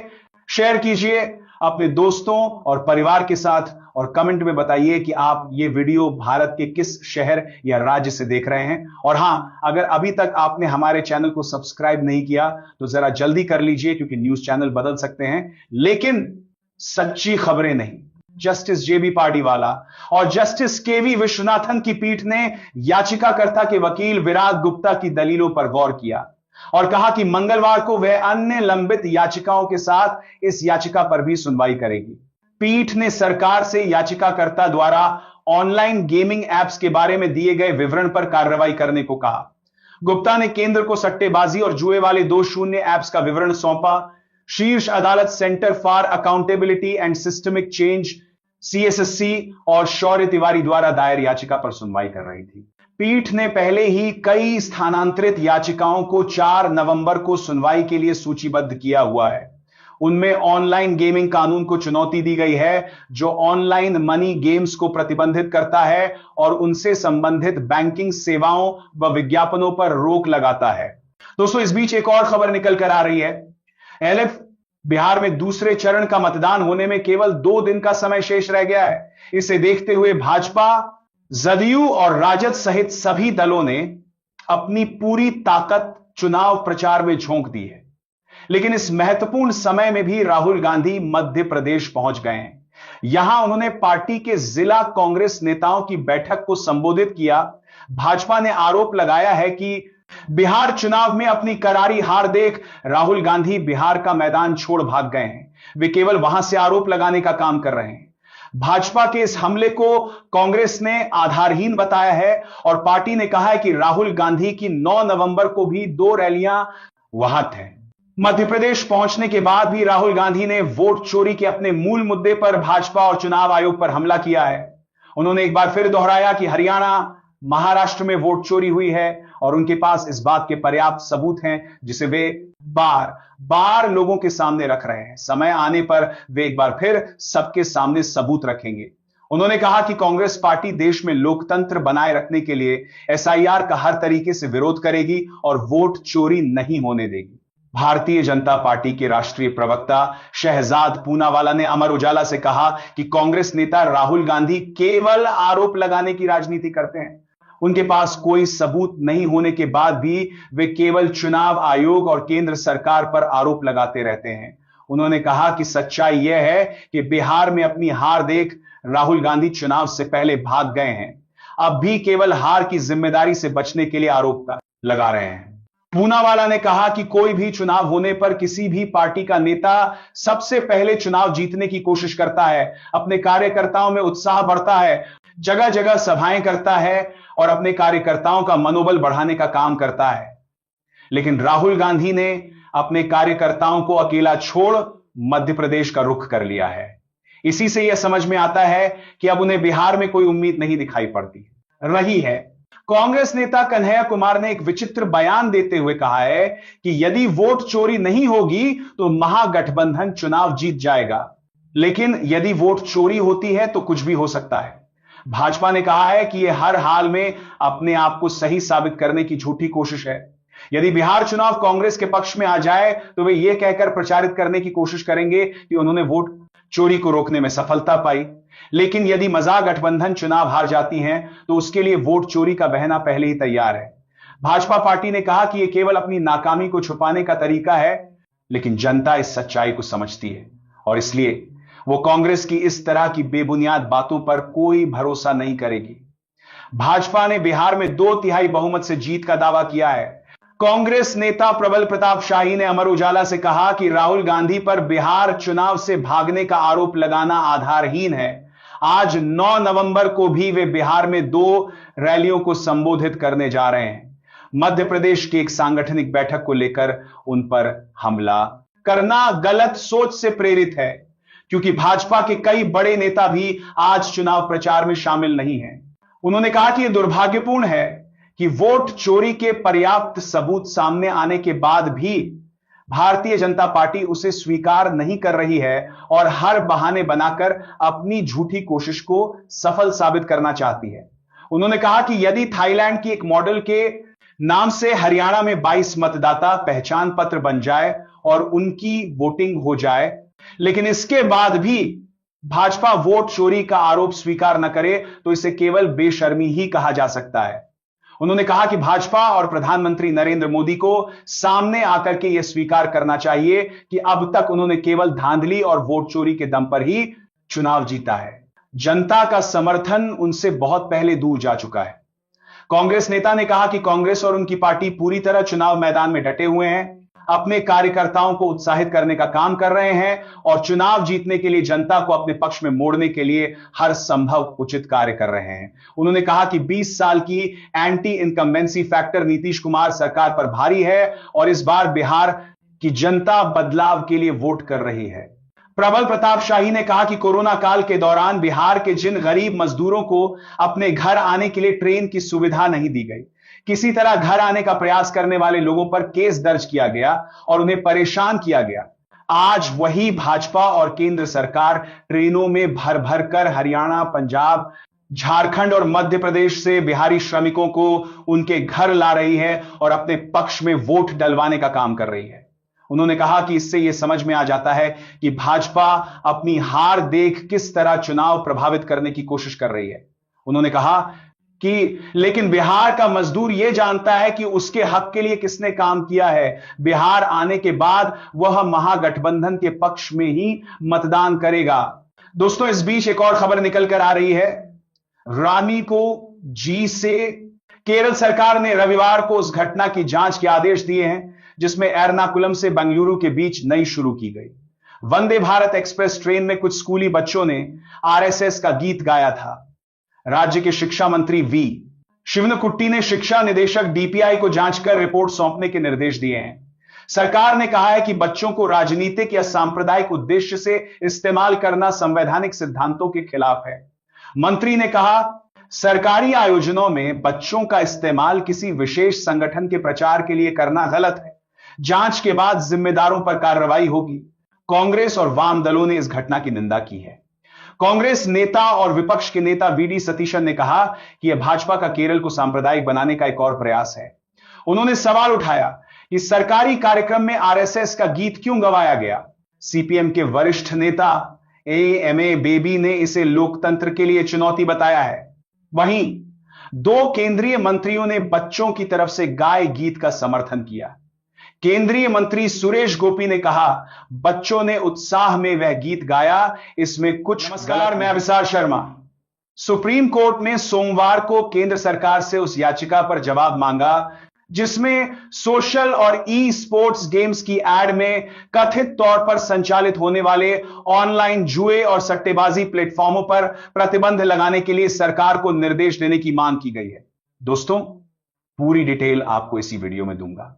शेयर कीजिए अपने दोस्तों और परिवार के साथ और कमेंट में बताइए कि आप ये वीडियो भारत के किस शहर या राज्य से देख रहे हैं। और हां, अगर अभी तक आपने हमारे चैनल को सब्सक्राइब नहीं किया तो जरा जल्दी कर लीजिए, क्योंकि न्यूज चैनल बदल सकते हैं लेकिन सच्ची खबरें नहीं। जस्टिस जेबी पार्टीवाला और जस्टिस केवी विश्वनाथन की पीठ ने याचिकाकर्ता के वकील विराग गुप्ता की दलीलों पर गौर किया और कहा कि मंगलवार को वह अन्य लंबित याचिकाओं के साथ इस याचिका पर भी सुनवाई करेगी। पीठ ने सरकार से याचिकाकर्ता द्वारा ऑनलाइन गेमिंग एप्स के बारे में दिए गए विवरण पर कार्रवाई करने को कहा। गुप्ता ने केंद्र को सट्टेबाजी और जुए वाले 2 शून्य ऐप्स का विवरण सौंपा। शीर्ष अदालत centre for accountability and systemic change CSSC और शौर्य तिवारी द्वारा दायर याचिका पर सुनवाई कर रही थी। पीठ ने पहले ही कई स्थानांतरित याचिकाओं को 4 नवंबर को सुनवाई के लिए सूचीबद्ध किया हुआ है। उनमें ऑनलाइन गेमिंग कानून को चुनौती दी गई है जो ऑनलाइन मनी गेम्स को प्रतिबंधित करता है और उनसे संबंधित बैंकिंग सेवाओं व विज्ञापनों पर रोक लगाता है। दोस्तों, इस बीच एक और खबर निकल कर आ रही है। एलएफ बिहार में दूसरे चरण का मतदान होने में केवल 2 दिन का समय शेष रह गया है। इसे देखते हुए भाजपा, जदयू और राजद सहित सभी दलों ने अपनी पूरी ताकत चुनाव प्रचार में झोंक दी है। लेकिन इस महत्वपूर्ण समय में भी राहुल गांधी मध्य प्रदेश पहुंच गए हैं। यहां उन्होंने पार्टी के जिला कांग्रेस नेताओं की बैठक को संबोधित किया। भाजपा ने आरोप लगाया है कि बिहार चुनाव में अपनी करारी हार देख राहुल गांधी बिहार का मैदान छोड़ भाग गए हैं। वे केवल वहां से आरोप लगाने का काम कर रहे हैं। भाजपा के इस हमले को कांग्रेस ने आधारहीन बताया है और पार्टी ने कहा है कि राहुल गांधी की 9 नवंबर को भी 2 रैलियां वहां हैं। मध्य प्रदेश पहुंचने के बाद भी राहुल गांधी ने वोट चोरी के अपने मूल मुद्दे पर भाजपा और चुनाव आयोग पर हमला किया है। उन्होंने एक बार फिर दोहराया कि हरियाणा, महाराष्ट्र में वोट चोरी हुई है और उनके पास इस बात के पर्याप्त सबूत हैं जिसे वे बार बार लोगों के सामने रख रहे हैं। समय आने पर वे एक बार फिर सबके सामने सबूत रखेंगे। उन्होंने कहा कि कांग्रेस पार्टी देश में लोकतंत्र बनाए रखने के लिए एसआईआर का हर तरीके से विरोध करेगी और वोट चोरी नहीं होने देगी। भारतीय जनता पार्टी के राष्ट्रीय प्रवक्ता शहजाद पूनावाला ने अमर उजाला से कहा कि कांग्रेस नेता राहुल गांधी केवल आरोप लगाने की राजनीति करते हैं। उनके पास कोई सबूत नहीं होने के बाद भी वे केवल चुनाव आयोग और केंद्र सरकार पर आरोप लगाते रहते हैं। उन्होंने कहा कि सच्चाई यह है कि बिहार में अपनी हार देख राहुल गांधी चुनाव से पहले भाग गए हैं। अब भी केवल हार की जिम्मेदारी से बचने के लिए आरोप लगा रहे हैं। पूनावाला ने कहा कि कोई भी चुनाव होने पर किसी भी पार्टी का नेता सबसे पहले चुनाव जीतने की कोशिश करता है, अपने कार्यकर्ताओं में उत्साह बढ़ता है, जगह जगह सभाएं करता है और अपने कार्यकर्ताओं का मनोबल बढ़ाने का काम करता है। लेकिन राहुल गांधी ने अपने कार्यकर्ताओं को अकेला छोड़ मध्य प्रदेश का रुख कर लिया है। इसी से यह समझ में आता है कि अब उन्हें बिहार में कोई उम्मीद नहीं दिखाई पड़ती रही है। कांग्रेस नेता कन्हैया कुमार ने एक विचित्र बयान देते हुए कहा है कि यदि वोट चोरी नहीं होगी तो महागठबंधन चुनाव जीत जाएगा, लेकिन यदि वोट चोरी होती है तो कुछ भी हो सकता है। भाजपा ने कहा है कि यह हर हाल में अपने आप को सही साबित करने की झूठी कोशिश है। यदि बिहार चुनाव कांग्रेस के पक्ष में आ जाए तो वे यह कहकर प्रचारित करने की कोशिश करेंगे कि उन्होंने वोट चोरी को रोकने में सफलता पाई। लेकिन यदि महागठबंधन चुनाव हार जाती हैं तो उसके लिए वोट चोरी का बहाना पहले ही तैयार है। भाजपा पार्टी ने कहा कि यह केवल अपनी नाकामी को छुपाने का तरीका है, लेकिन जनता इस सच्चाई को समझती है और इसलिए वो कांग्रेस की इस तरह की बेबुनियाद बातों पर कोई भरोसा नहीं करेगी। भाजपा ने बिहार में 2/3 बहुमत से जीत का दावा किया है। कांग्रेस नेता प्रबल प्रताप शाही ने अमर उजाला से कहा कि राहुल गांधी पर बिहार चुनाव से भागने का आरोप लगाना आधारहीन है। आज 9 नवंबर को भी वे बिहार में 2 रैलियों को संबोधित करने जा रहे हैं। मध्य प्रदेश की एक सांगठनिक बैठक को लेकर उन पर हमला करना गलत सोच से प्रेरित है, क्योंकि भाजपा के कई बड़े नेता भी आज चुनाव प्रचार में शामिल नहीं हैं। उन्होंने कहा कि यह दुर्भाग्यपूर्ण है कि वोट चोरी के पर्याप्त सबूत सामने आने के बाद भी भारतीय जनता पार्टी उसे स्वीकार नहीं कर रही है और हर बहाने बनाकर अपनी झूठी कोशिश को सफल साबित करना चाहती है। उन्होंने कहा कि यदि थाईलैंड की एक मॉडल के नाम से हरियाणा में 22 मतदाता पहचान पत्र बन जाए और उनकी वोटिंग हो जाए, लेकिन इसके बाद भी भाजपा वोट चोरी का आरोप स्वीकार न करे तो इसे केवल बेशर्मी ही कहा जा सकता है। उन्होंने कहा कि भाजपा और प्रधानमंत्री नरेंद्र मोदी को सामने आकर के यह स्वीकार करना चाहिए कि अब तक उन्होंने केवल धांधली और वोट चोरी के दम पर ही चुनाव जीता है। जनता का समर्थन उनसे बहुत पहले दूर जा चुका है। कांग्रेस नेता ने कहा कि कांग्रेस और उनकी पार्टी पूरी तरह चुनाव मैदान में डटे हुए हैं, अपने कार्यकर्ताओं को उत्साहित करने का काम कर रहे हैं और चुनाव जीतने के लिए जनता को अपने पक्ष में मोड़ने के लिए हर संभव उचित कार्य कर रहे हैं। उन्होंने कहा कि 20 साल की anti incumbency factor Nitish Kumar सरकार पर भारी है और इस बार बिहार की जनता बदलाव के लिए वोट कर रही है। प्रबल प्रताप शाही ने कहा कि कोरोना काल के दौरान बिहार के जिन गरीब मजदूरों को अपने घर आने के लिए ट्रेन की सुविधा नहीं दी गई, किसी तरह घर आने का प्रयास करने वाले लोगों पर केस दर्ज किया गया और उन्हें परेशान किया गया। आज वही भाजपा और केंद्र सरकार ट्रेनों में भर भर कर हरियाणा, पंजाब, झारखंड और मध्य प्रदेश से बिहारी श्रमिकों को उनके घर ला रही है और अपने पक्ष में वोट डलवाने का काम कर रही है। उन्होंने कहा कि इससे यह समझ में आ जाता है कि भाजपा अपनी हार देख किस तरह चुनाव प्रभावित करने की कोशिश कर रही है। उन्होंने कहा कि लेकिन बिहार का मजदूर यह जानता है कि उसके हक के लिए किसने काम किया है। बिहार आने के बाद वह महागठबंधन के पक्ष में ही मतदान करेगा। दोस्तों, इस बीच एक और खबर निकल कर आ रही है। रानी को जी से केरल सरकार ने रविवार को उस घटना की जांच के आदेश दिए हैं जिसमें एर्नाकुलम से बेंगलुरु के बीच नई शुरू की गई वंदे भारत एक्सप्रेस ट्रेन में कुछ स्कूली बच्चों ने आरएसएस का गीत गाया था। राज्य के शिक्षा मंत्री वी शिवनकुट्टी ने शिक्षा निदेशक डीपीआई को जांच कर रिपोर्ट सौंपने के निर्देश दिए हैं। सरकार ने कहा है कि बच्चों को राजनीतिक या सांप्रदायिक उद्देश्य से इस्तेमाल करना संवैधानिक सिद्धांतों के खिलाफ है। मंत्री ने कहा, सरकारी आयोजनों में बच्चों का इस्तेमाल किसी विशेष संगठन के प्रचार के लिए करना गलत है। जांच के बाद जिम्मेदारों पर कार्रवाई होगी। कांग्रेस और वाम दलों ने इस घटना की निंदा की है। कांग्रेस नेता और विपक्ष के नेता वीडी सतीशन ने कहा कि यह भाजपा का केरल को सांप्रदायिक बनाने का एक और प्रयास है। उन्होंने सवाल उठाया कि सरकारी कार्यक्रम में आरएसएस का गीत क्यों गवाया गया। सीपीएम के वरिष्ठ नेता एएमए बेबी ने इसे लोकतंत्र के लिए चुनौती बताया है। वहीं दो केंद्रीय मंत्रियों ने बच्चों की तरफ से गाए गीत का समर्थन किया। केंद्रीय मंत्री सुरेश गोपी ने कहा, बच्चों ने उत्साह में वह गीत गाया, इसमें कुछ। नमस्कार, मैं विशाल शर्मा। सुप्रीम कोर्ट ने सोमवार को केंद्र सरकार से उस याचिका पर जवाब मांगा जिसमें सोशल और ई स्पोर्ट्स गेम्स की एड में कथित तौर पर संचालित होने वाले ऑनलाइन जुए और सट्टेबाजी प्लेटफॉर्मों पर प्रतिबंध लगाने के लिए सरकार को निर्देश देने की मांग की गई है। दोस्तों, पूरी डिटेल आपको इसी वीडियो में दूंगा,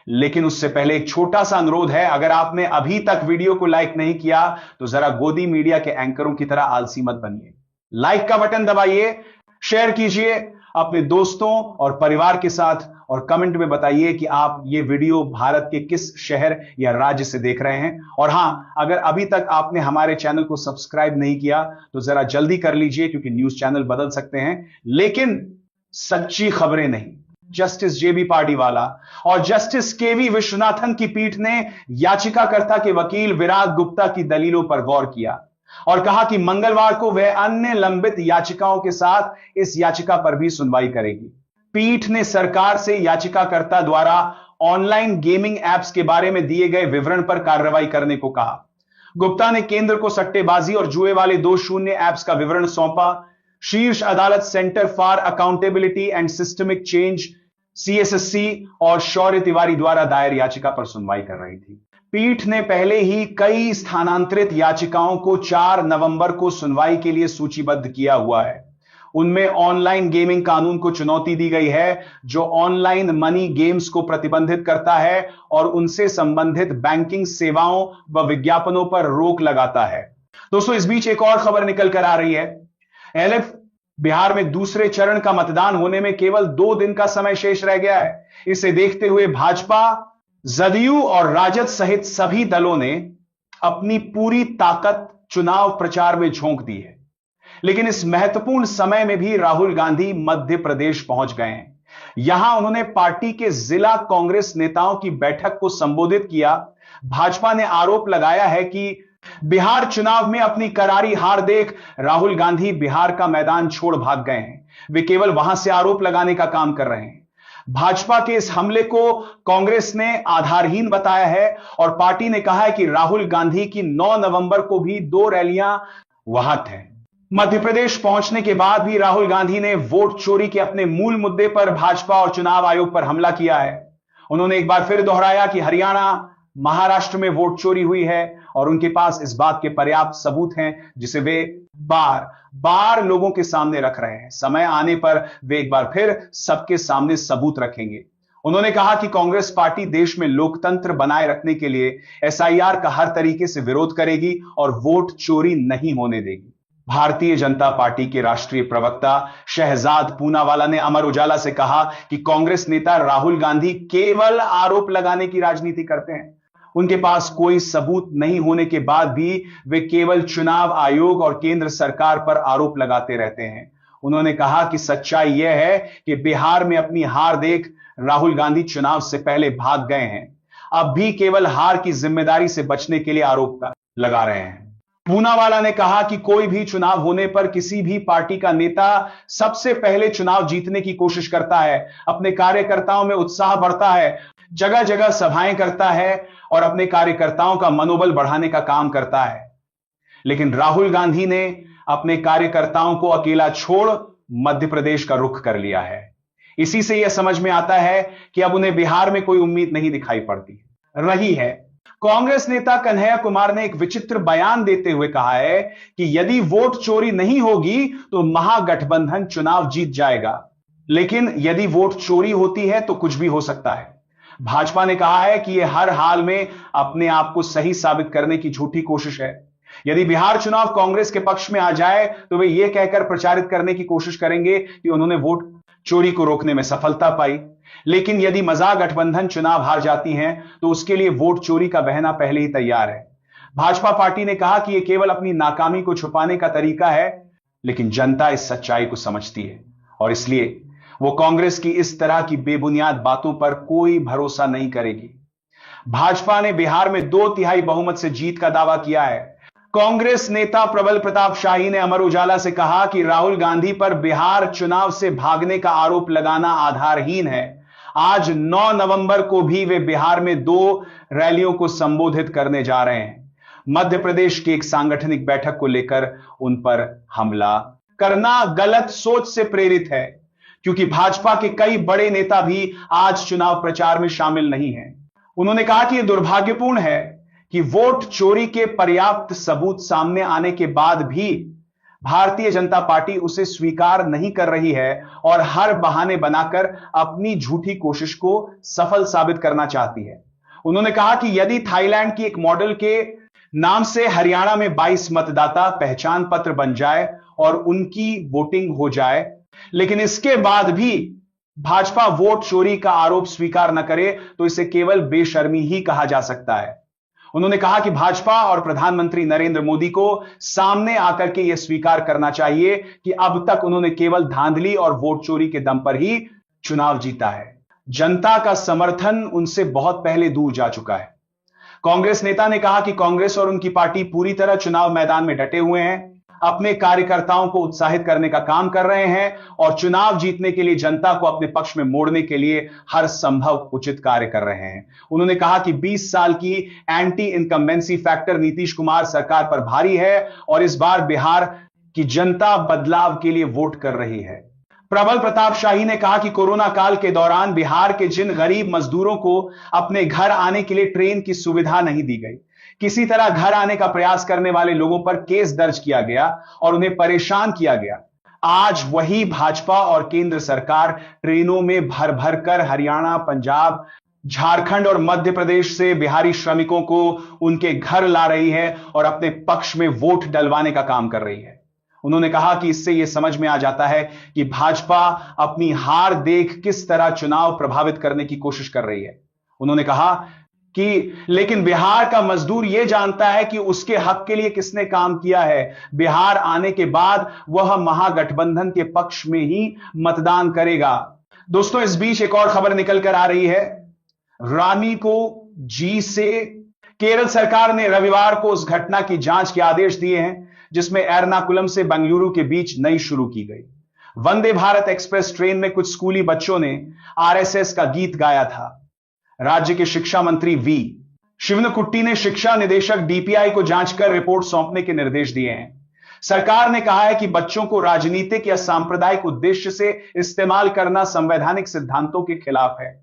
लेकिन उससे पहले एक छोटा सा अनुरोध है। अगर आपने अभी तक वीडियो को लाइक नहीं किया तो जरा गोदी मीडिया के एंकरों की तरह आलसी मत बनिए। लाइक का बटन दबाइए, शेयर कीजिए अपने दोस्तों और परिवार के साथ और कमेंट में बताइए कि आप ये वीडियो भारत के किस शहर या राज्य से देख रहे हैं। और हां, अगर अभी तक आपने हमारे चैनल को सब्सक्राइब नहीं किया तो जरा जल्दी कर लीजिए, क्योंकि न्यूज चैनल बदल सकते हैं लेकिन सच्ची खबरें नहीं। जस्टिस जेबी पार्टीवाला और जस्टिस केवी विश्वनाथन की पीठ ने याचिकाकर्ता के वकील विराग गुप्ता की दलीलों पर गौर किया और कहा कि मंगलवार को वह अन्य लंबित याचिकाओं के साथ इस याचिका पर भी सुनवाई करेगी। पीठ ने सरकार से याचिकाकर्ता द्वारा ऑनलाइन गेमिंग एप्स के बारे में दिए गए विवरण पर कार्रवाई करने को कहा। गुप्ता ने केंद्र को सट्टेबाजी और जुए वाले 2 शून्य एप्स का विवरण सौंपा। शीर्ष अदालत centre for accountability and systemic change CSSC और शौर्य तिवारी द्वारा दायर याचिका पर सुनवाई कर रही थी। पीठ ने पहले ही कई स्थानांतरित याचिकाओं को 4 नवंबर को सुनवाई के लिए सूचीबद्ध किया हुआ है। उनमें ऑनलाइन गेमिंग कानून को चुनौती दी गई है जो ऑनलाइन मनी गेम्स को प्रतिबंधित करता है और उनसे संबंधित बैंकिंग सेवाओं व विज्ञापनों पर रोक लगाता है। दोस्तों, इस बीच एक और खबर निकल कर आ रही है। एलएफ बिहार में दूसरे चरण का मतदान होने में केवल 2 दिन का समय शेष रह गया है। इसे देखते हुए भाजपा, जदयू और राजद सहित सभी दलों ने अपनी पूरी ताकत चुनाव प्रचार में झोंक दी है। लेकिन इस महत्वपूर्ण समय में भी राहुल गांधी मध्य प्रदेश पहुंच गए हैं। यहां उन्होंने पार्टी के जिला कांग्रेस नेताओं की बैठक को संबोधित किया। भाजपा ने आरोप लगाया है कि बिहार चुनाव में अपनी करारी हार देख राहुल गांधी बिहार का मैदान छोड़ भाग गए हैं। वे केवल वहां से आरोप लगाने का काम कर रहे हैं। भाजपा के इस हमले को कांग्रेस ने आधारहीन बताया है और पार्टी ने कहा है कि राहुल गांधी की 9 नवंबर को भी 2 रैलियां वहां थे। मध्य प्रदेश पहुंचने के बाद भी राहुल गांधी ने वोट चोरी के अपने मूल मुद्दे पर भाजपा और चुनाव आयोग पर हमला किया है। उन्होंने एक बार फिर दोहराया कि हरियाणा, महाराष्ट्र में वोट चोरी हुई है और उनके पास इस बात के पर्याप्त सबूत हैं जिसे वे बार बार लोगों के सामने रख रहे हैं। समय आने पर वे एक बार फिर सबके सामने सबूत रखेंगे। उन्होंने कहा कि कांग्रेस पार्टी देश में लोकतंत्र बनाए रखने के लिए एसआईआर का हर तरीके से विरोध करेगी और वोट चोरी नहीं होने देगी। भारतीय जनता पार्टी के राष्ट्रीय प्रवक्ता शहजाद पूनावाला ने अमर उजाला से कहा कि कांग्रेस नेता राहुल गांधी केवल आरोप लगाने की राजनीति करते हैं। उनके पास कोई सबूत नहीं होने के बाद भी वे केवल चुनाव आयोग और केंद्र सरकार पर आरोप लगाते रहते हैं। उन्होंने कहा कि सच्चाई यह है कि बिहार में अपनी हार देख राहुल गांधी चुनाव से पहले भाग गए हैं, अब भी केवल हार की जिम्मेदारी से बचने के लिए आरोप लगा रहे हैं। पूनावाला ने कहा कि कोई भी चुनाव होने पर किसी भी पार्टी का नेता सबसे पहले चुनाव जीतने की कोशिश करता है, अपने कार्यकर्ताओं में उत्साह बढ़ता है, जगह जगह सभाएं करता है और अपने कार्यकर्ताओं का मनोबल बढ़ाने का काम करता है। लेकिन राहुल गांधी ने अपने कार्यकर्ताओं को अकेला छोड़ मध्य प्रदेश का रुख कर लिया है। इसी से यह समझ में आता है कि अब उन्हें बिहार में कोई उम्मीद नहीं दिखाई पड़ती रही है। कांग्रेस नेता कन्हैया कुमार ने एक विचित्र बयान देते हुए कहा है कि यदि वोट चोरी नहीं होगी तो महागठबंधन चुनाव जीत जाएगा, लेकिन यदि वोट चोरी होती है तो कुछ भी हो सकता है। भाजपा ने कहा है कि यह हर हाल में अपने आप को सही साबित करने की झूठी कोशिश है। यदि बिहार चुनाव कांग्रेस के पक्ष में आ जाए तो वे यह कहकर प्रचारित करने की कोशिश करेंगे कि उन्होंने वोट चोरी को रोकने में सफलता पाई, लेकिन यदि महागठबंधन चुनाव हार जाती हैं तो उसके लिए वोट चोरी का बहना पहले ही तैयार है। भाजपा पार्टी ने कहा कि यह केवल अपनी नाकामी को छुपाने का तरीका है, लेकिन जनता इस सच्चाई को समझती है और इसलिए वो कांग्रेस की इस तरह की बेबुनियाद बातों पर कोई भरोसा नहीं करेगी। भाजपा ने बिहार में 2/3 बहुमत से जीत का दावा किया है। कांग्रेस नेता प्रबल प्रताप शाही ने अमर उजाला से कहा कि राहुल गांधी पर बिहार चुनाव से भागने का आरोप लगाना आधारहीन है। आज 9 नवंबर को भी वे बिहार में 2 रैलियों को संबोधित करने जा रहे हैं। मध्य प्रदेश की एक सांगठनिक बैठक को लेकर उन पर हमला करना गलत सोच से प्रेरित है, क्योंकि भाजपा के कई बड़े नेता भी आज चुनाव प्रचार में शामिल नहीं हैं। उन्होंने कहा कि यह दुर्भाग्यपूर्ण है कि वोट चोरी के पर्याप्त सबूत सामने आने के बाद भी भारतीय जनता पार्टी उसे स्वीकार नहीं कर रही है और हर बहाने बनाकर अपनी झूठी कोशिश को सफल साबित करना चाहती है। उन्होंने कहा कि यदि थाईलैंड की एक मॉडल के नाम से हरियाणा में 22 मतदाता पहचान पत्र बन जाए और उनकी वोटिंग हो जाए, लेकिन इसके बाद भी भाजपा वोट चोरी का आरोप स्वीकार न करे तो इसे केवल बेशर्मी ही कहा जा सकता है। उन्होंने कहा कि भाजपा और प्रधानमंत्री नरेंद्र मोदी को सामने आकर के यह स्वीकार करना चाहिए कि अब तक उन्होंने केवल धांधली और वोट चोरी के दम पर ही चुनाव जीता है। जनता का समर्थन उनसे बहुत पहले दूर जा चुका है। कांग्रेस नेता ने कहा कि कांग्रेस और उनकी पार्टी पूरी तरह चुनाव मैदान में डटे हुए हैं, अपने कार्यकर्ताओं को उत्साहित करने का काम कर रहे हैं और चुनाव जीतने के लिए जनता को अपने पक्ष में मोड़ने के लिए हर संभव उचित कार्य कर रहे हैं। उन्होंने कहा कि 20 साल की anti incumbency factor Nitish Kumar सरकार पर भारी है और इस बार बिहार की जनता बदलाव के लिए वोट कर रही है। प्रबल प्रताप शाही ने कहा कि कोरोना काल के दौरान बिहार के जिन गरीब मजदूरों को अपने घर आने के लिए ट्रेन की सुविधा नहीं दी गई, किसी तरह घर आने का प्रयास करने वाले लोगों पर केस दर्ज किया गया और उन्हें परेशान किया गया, आज वही भाजपा और केंद्र सरकार ट्रेनों में भर भर कर हरियाणा, पंजाब, झारखंड और मध्य प्रदेश से बिहारी श्रमिकों को उनके घर ला रही है और अपने पक्ष में वोट डलवाने का काम कर रही है। उन्होंने कहा कि इससे यह समझ में आ जाता है कि भाजपा अपनी हार देख किस तरह चुनाव प्रभावित करने की कोशिश कर रही है। उन्होंने कहा कि लेकिन बिहार का मजदूर यह जानता है कि उसके हक के लिए किसने काम किया है। बिहार आने के बाद वह महागठबंधन के पक्ष में ही मतदान करेगा। दोस्तों, इस बीच एक और खबर निकल कर आ रही है। रानी को जी से केरल सरकार ने रविवार को उस घटना की जांच के आदेश दिए हैं जिसमें एर्नाकुलम से बेंगलुरु के बीच नई शुरू की गई वंदे भारत एक्सप्रेस ट्रेन में कुछ स्कूली बच्चों ने आरएसएस का गीत गाया था। राज्य के शिक्षा मंत्री वी शिवनकुट्टी ने शिक्षा निदेशक डीपीआई को जांच कर रिपोर्ट सौंपने के निर्देश दिए हैं। सरकार ने कहा है कि बच्चों को राजनीतिक या सांप्रदायिक उद्देश्य से इस्तेमाल करना संवैधानिक सिद्धांतों के खिलाफ है।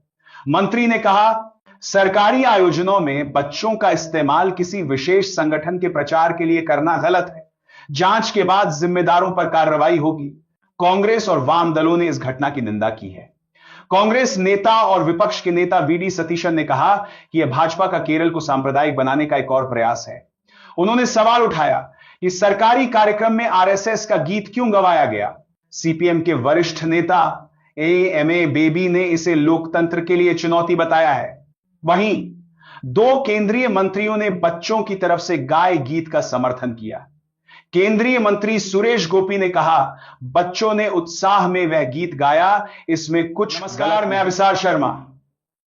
मंत्री ने कहा, सरकारी आयोजनों में बच्चों का इस्तेमाल किसी विशेष संगठन के प्रचार के लिए करना गलत है। जांच के बाद जिम्मेदारों पर कार्रवाई होगी। कांग्रेस और वाम दलों ने इस घटना की निंदा की है। कांग्रेस नेता और विपक्ष के नेता वीडी सतीशन ने कहा कि यह भाजपा का केरल को सांप्रदायिक बनाने का एक और प्रयास है। उन्होंने सवाल उठाया कि सरकारी कार्यक्रम में आरएसएस का गीत क्यों गवाया गया। सीपीएम के वरिष्ठ नेता एएमए बेबी ने इसे लोकतंत्र के लिए चुनौती बताया है। वहीं दो केंद्रीय मंत्रियों ने बच्चों की तरफ से गाए गीत का समर्थन किया। केंद्रीय मंत्री सुरेश गोपी ने कहा, बच्चों ने उत्साह में वह गीत गाया, इसमें कुछ। नमस्कार, मैं अभिसार शर्मा।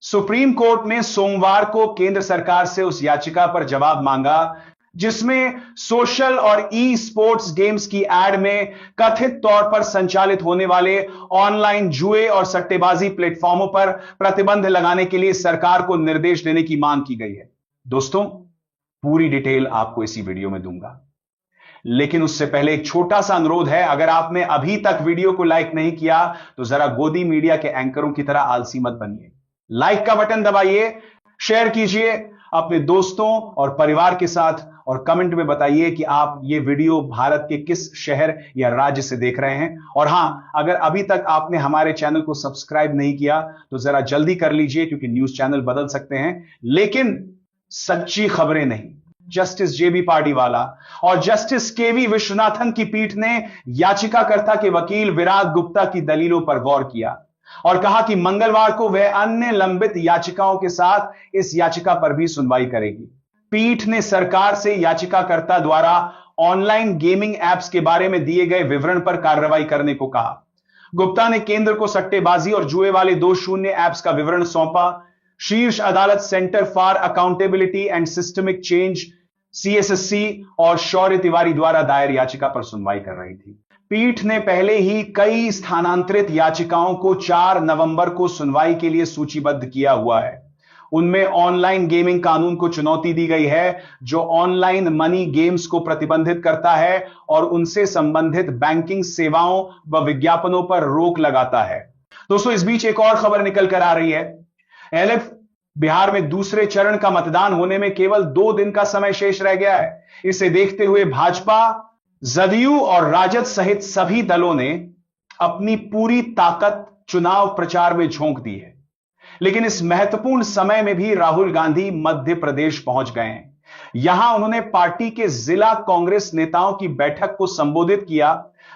सुप्रीम कोर्ट ने सोमवार को केंद्र सरकार से उस याचिका पर जवाब मांगा जिसमें सोशल और ई स्पोर्ट्स गेम्स की एड में कथित तौर पर संचालित होने वाले ऑनलाइन जुए और सट्टेबाजी प्लेटफॉर्मों पर प्रतिबंध लगाने के लिए सरकार को निर्देश देने की मांग की गई है। दोस्तों, पूरी डिटेल आपको इसी वीडियो में दूंगा, लेकिन उससे पहले एक छोटा सा अनुरोध है। अगर आपने अभी तक वीडियो को लाइक नहीं किया तो जरा गोदी मीडिया के एंकरों की तरह आलसी मत बनिए। लाइक का बटन दबाइए, शेयर कीजिए अपने दोस्तों और परिवार के साथ, और कमेंट में बताइए कि आप ये वीडियो भारत के किस शहर या राज्य से देख रहे हैं। और हां, अगर अभी तक आपने हमारे चैनल को सब्सक्राइब नहीं किया तो जरा जल्दी कर लीजिए, क्योंकि न्यूज चैनल बदल सकते हैं लेकिन सच्ची खबरें नहीं। जस्टिस जेबी पार्डीवाला और जस्टिस केवी विश्वनाथन की पीठ ने याचिकाकर्ता के वकील विराग गुप्ता की दलीलों पर गौर किया और कहा कि मंगलवार को वह अन्य लंबित याचिकाओं के साथ इस याचिका पर भी सुनवाई करेगी। पीठ ने सरकार से याचिकाकर्ता द्वारा ऑनलाइन गेमिंग एप्स के बारे में दिए गए विवरण पर कार्रवाई करने को कहा। गुप्ता ने केंद्र को सट्टेबाजी और जुए वाले 2 शून्य ऐप्स का विवरण सौंपा। शीर्ष अदालत centre for accountability and systemic change CSSC और शौर्य तिवारी द्वारा दायर याचिका पर सुनवाई कर रही थी। पीठ ने पहले ही कई स्थानांतरित याचिकाओं को 4 नवंबर को सुनवाई के लिए सूचीबद्ध किया हुआ है। उनमें ऑनलाइन गेमिंग कानून को चुनौती दी गई है, जो ऑनलाइन मनी गेम्स को प्रतिबंधित करता है और उनसे संबंधित बैंकिंग सेवाओं व विज्ञापनों पर रोक लगाता है। दोस्तों, इस बीच एक और खबर निकल कर आ रही है। LF बिहार में दूसरे चरण का मतदान होने में केवल 2 दिन का समय शेष रह गया है। इसे देखते हुए भाजपा, जदयू और राजद सहित सभी दलों ने अपनी पूरी ताकत चुनाव प्रचार में झोंक दी है। लेकिन इस महत्वपूर्ण समय में भी राहुल गांधी मध्य प्रदेश पहुंच गए हैं। यहां उन्होंने पार्टी के जिला कांग्रेस नेताओं की बैठक को संबोधित किया।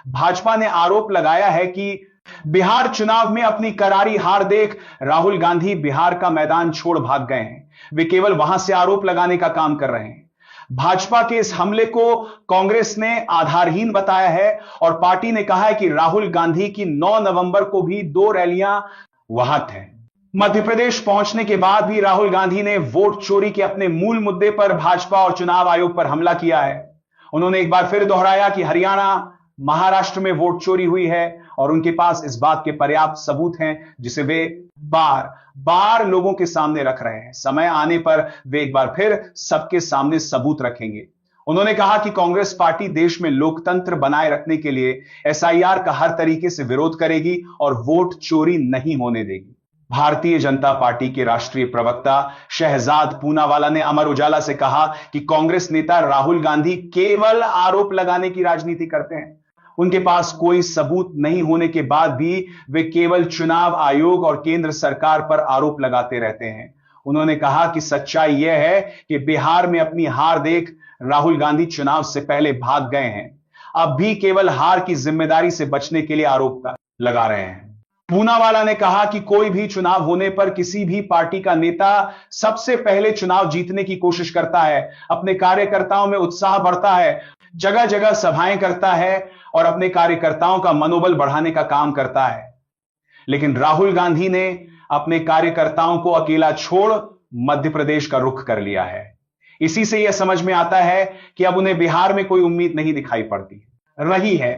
भाजपा ने आरोप लगाया है कि बिहार चुनाव में अपनी करारी हार देख राहुल गांधी बिहार का मैदान छोड़ भाग गए हैं। वे केवल वहां से आरोप लगाने का काम कर रहे हैं। भाजपा के इस हमले को कांग्रेस ने आधारहीन बताया है और पार्टी ने कहा है कि राहुल गांधी की 9 नवंबर को भी 2 रैलियां वहां थे। मध्य प्रदेश पहुंचने के बाद भी राहुल गांधी ने वोट चोरी के अपने मूल मुद्दे पर भाजपा और चुनाव आयोग पर हमला किया है। उन्होंने एक बार फिर दोहराया कि हरियाणा, महाराष्ट्र में वोट चोरी हुई है और उनके पास इस बात के पर्याप्त सबूत हैं, जिसे वे बार बार लोगों के सामने रख रहे हैं। समय आने पर वे एक बार फिर सबके सामने सबूत रखेंगे। उन्होंने कहा कि कांग्रेस पार्टी देश में लोकतंत्र बनाए रखने के लिए SIR का हर तरीके से विरोध करेगी और वोट चोरी नहीं होने देगी। भारतीय जनता पार्टी के राष्ट्रीय प्रवक्ता शहजाद पूनावाला ने अमर उजाला से कहा कि कांग्रेस नेता राहुल गांधी केवल आरोप लगाने की राजनीति करते हैं। उनके पास कोई सबूत नहीं होने के बाद भी वे केवल चुनाव आयोग और केंद्र सरकार पर आरोप लगाते रहते हैं। उन्होंने कहा कि सच्चाई यह है कि बिहार में अपनी हार देख राहुल गांधी चुनाव से पहले भाग गए हैं। अब भी केवल हार की जिम्मेदारी से बचने के लिए आरोप लगा रहे हैं। पूनावाला ने कहा कि कोई भी चुनाव होने पर किसी भी पार्टी का नेता सबसे पहले चुनाव जीतने की कोशिश करता है, अपने कार्यकर्ताओं में उत्साह बढ़ता है, जगह जगह सभाएं करता है और अपने कार्यकर्ताओं का मनोबल बढ़ाने का काम करता है। लेकिन राहुल गांधी ने अपने कार्यकर्ताओं को अकेला छोड़ मध्य प्रदेश का रुख कर लिया है। इसी से यह समझ में आता है कि अब उन्हें बिहार में कोई उम्मीद नहीं दिखाई पड़ती रही है।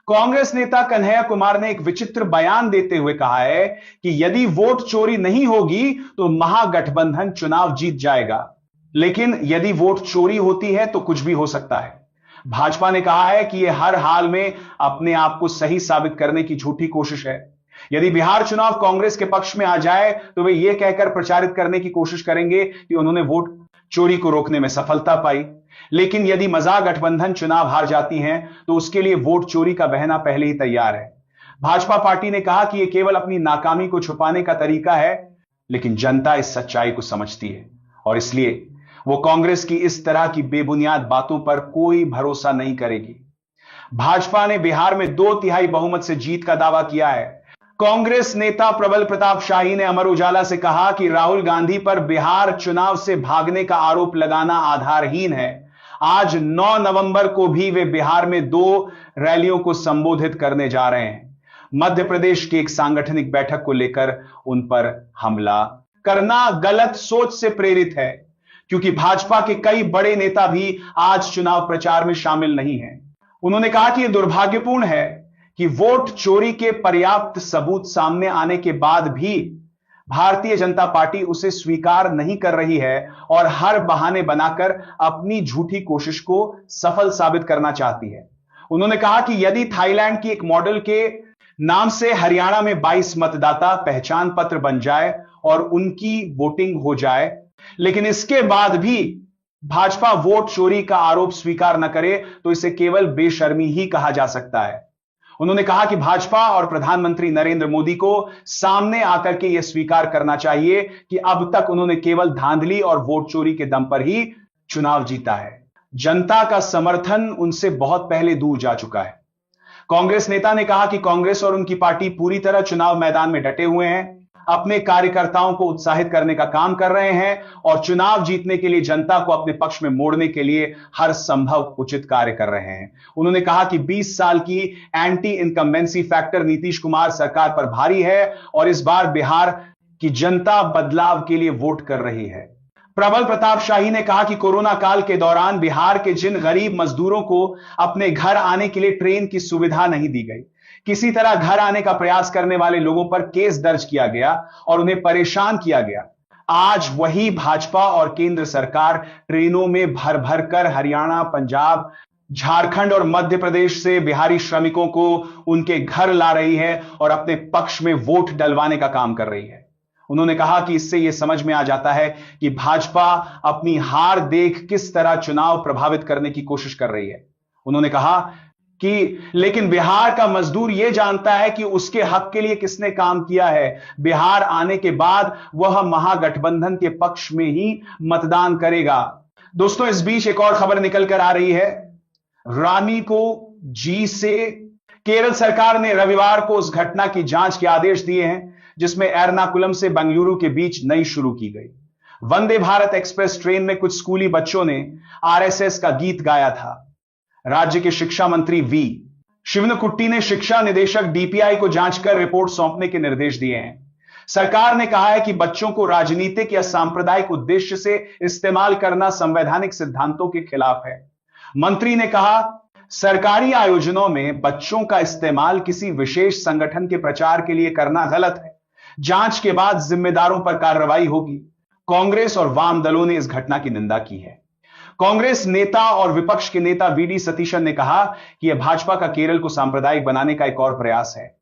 कांग्रेस नेता कन्हैया कुमार ने एक विचित्र बयान देते हुए कहा है कि यदि वोट चोरी नहीं होगी तो महागठबंधन चुनाव जीत जाएगा, लेकिन यदि वोट चोरी होती है तो कुछ भी हो सकता है। भाजपा ने कहा है कि यह हर हाल में अपने आप को सही साबित करने की झूठी कोशिश है। यदि बिहार चुनाव कांग्रेस के पक्ष में आ जाए तो वे यह कहकर प्रचारित करने की कोशिश करेंगे कि उन्होंने वोट चोरी को रोकने में सफलता पाई। लेकिन यदि महागठबंधन चुनाव हार जाती हैं तो उसके लिए वोट चोरी का बहाना पहले ही तैयार है। भाजपा पार्टी ने कहा कि यह केवल अपनी नाकामी को छुपाने का तरीका है, लेकिन जनता इस सच्चाई को समझती है और इसलिए वो कांग्रेस की इस तरह की बेबुनियाद बातों पर कोई भरोसा नहीं करेगी। भाजपा ने बिहार में 2/3 बहुमत से जीत का दावा किया है। कांग्रेस नेता प्रबल प्रताप शाही ने अमर उजाला से कहा कि राहुल गांधी पर बिहार चुनाव से भागने का आरोप लगाना आधारहीन है। आज 9 नवंबर को भी वे बिहार में 2 रैलियों को संबोधित करने जा रहे हैं। मध्य प्रदेश की एक सांगठनिक बैठक को लेकर उन पर हमला करना गलत सोच से प्रेरित है, क्योंकि भाजपा के कई बड़े नेता भी आज चुनाव प्रचार में शामिल नहीं हैं। उन्होंने कहा कि यह दुर्भाग्यपूर्ण है कि वोट चोरी के पर्याप्त सबूत सामने आने के बाद भी भारतीय जनता पार्टी उसे स्वीकार नहीं कर रही है और हर बहाने बनाकर अपनी झूठी कोशिश को सफल साबित करना चाहती है। उन्होंने कहा कि यदि थाईलैंड की एक मॉडल के नाम से हरियाणा में 22 मतदाता पहचान पत्र बन जाए और उनकी वोटिंग हो जाए, लेकिन इसके बाद भी भाजपा वोट चोरी का आरोप स्वीकार न करे, तो इसे केवल बेशर्मी ही कहा जा सकता है। उन्होंने कहा कि भाजपा और प्रधानमंत्री नरेंद्र मोदी को सामने आकर के यह स्वीकार करना चाहिए कि अब तक उन्होंने केवल धांधली और वोट चोरी के दम पर ही चुनाव जीता है। जनता का समर्थन उनसे बहुत पहले दूर जा चुका है। कांग्रेस नेता ने कहा कि कांग्रेस और उनकी पार्टी पूरी तरह चुनाव मैदान में डटे हुए हैं, अपने कार्यकर्ताओं को उत्साहित करने का काम कर रहे हैं और चुनाव जीतने के लिए जनता को अपने पक्ष में मोड़ने के लिए हर संभव उचित कार्य कर रहे हैं। उन्होंने कहा कि 20 साल की anti incumbency factor Nitish Kumar सरकार पर भारी है और इस बार बिहार की जनता बदलाव के लिए वोट कर रही है। प्रबल प्रताप शाही ने कहा कि कोरोना काल के दौरान बिहार के जिन गरीब मजदूरों को अपने घर आने के लिए ट्रेन की सुविधा नहीं दी गई, किसी तरह घर आने का प्रयास करने वाले लोगों पर केस दर्ज किया गया और उन्हें परेशान किया गया, आज वही भाजपा और केंद्र सरकार ट्रेनों में भर भर कर हरियाणा, पंजाब, झारखंड और मध्य प्रदेश से बिहारी श्रमिकों को उनके घर ला रही है और अपने पक्ष में वोट डलवाने का काम कर रही है। उन्होंने कहा कि इससे यह समझ में आ जाता है कि भाजपा अपनी हार देख किस तरह चुनाव प्रभावित करने की कोशिश कर रही है। उन्होंने कहा कि लेकिन बिहार का मजदूर यह जानता है कि उसके हक के लिए किसने काम किया है। बिहार आने के बाद वह महागठबंधन के पक्ष में ही मतदान करेगा। दोस्तों, इस बीच एक और खबर निकल कर आ रही है। रानी को जी से केरल सरकार ने रविवार को उस घटना की जांच के आदेश दिए हैं जिसमें एर्नाकुलम से बेंगलुरु के बीच नई शुरू की गई वंदे भारत एक्सप्रेस ट्रेन में कुछ स्कूली बच्चों ने आरएसएस का गीत गाया था। राज्य के शिक्षा मंत्री वी शिवनकुट्टी ने शिक्षा निदेशक डीपीआई को जांच कर रिपोर्ट सौंपने के निर्देश दिए हैं। सरकार ने कहा है कि बच्चों को राजनीतिक या सांप्रदायिक उद्देश्य से इस्तेमाल करना संवैधानिक सिद्धांतों के खिलाफ है। मंत्री ने कहा, सरकारी आयोजनों में बच्चों का इस्तेमाल किसी विशेष संगठन के प्रचार के लिए करना गलत है। जांच के बाद जिम्मेदारों पर कार्रवाई होगी। कांग्रेस और वाम दलों ने इस घटना की निंदा की है। कांग्रेस नेता और विपक्ष के नेता वीडी सतीशन ने कहा कि यह भाजपा का केरल को सांप्रदायिक बनाने का एक और प्रयास है।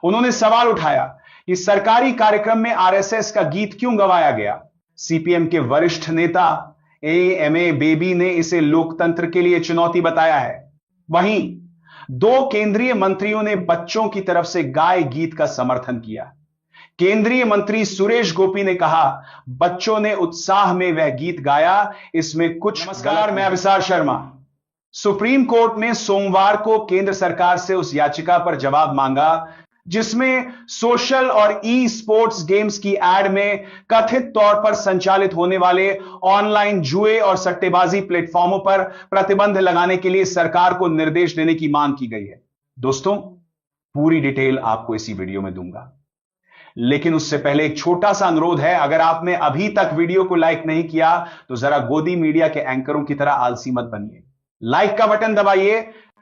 उन्होंने सवाल उठाया कि सरकारी कार्यक्रम में आरएसएस का गीत क्यों गवाया गया। सीपीएम के वरिष्ठ नेता एएमए बेबी ने इसे लोकतंत्र के लिए चुनौती बताया है। वहीं 2 केंद्रीय मंत्रियों ने बच्चों की तरफ से गाए गीत का समर्थन किया। केंद्रीय मंत्री सुरेश गोपी ने कहा, बच्चों ने उत्साह में वह गीत गाया, इसमें कुछ। नमस्कार, मैं अभिसार शर्मा। सुप्रीम कोर्ट ने सोमवार को केंद्र सरकार से उस याचिका पर जवाब मांगा जिसमें सोशल और ई स्पोर्ट्स गेम्स की एड में कथित तौर पर संचालित होने वाले ऑनलाइन जुए और सट्टेबाजी प्लेटफॉर्मों पर प्रतिबंध लगाने के लिए सरकार को निर्देश देने की मांग की गई है। दोस्तों, पूरी डिटेल आपको इसी वीडियो में दूंगा, लेकिन उससे पहले एक छोटा सा अनुरोध है। अगर आपने अभी तक वीडियो को लाइक नहीं किया तो जरा गोदी मीडिया के एंकरों की तरह आलसी मत बनिए। लाइक का बटन दबाइए,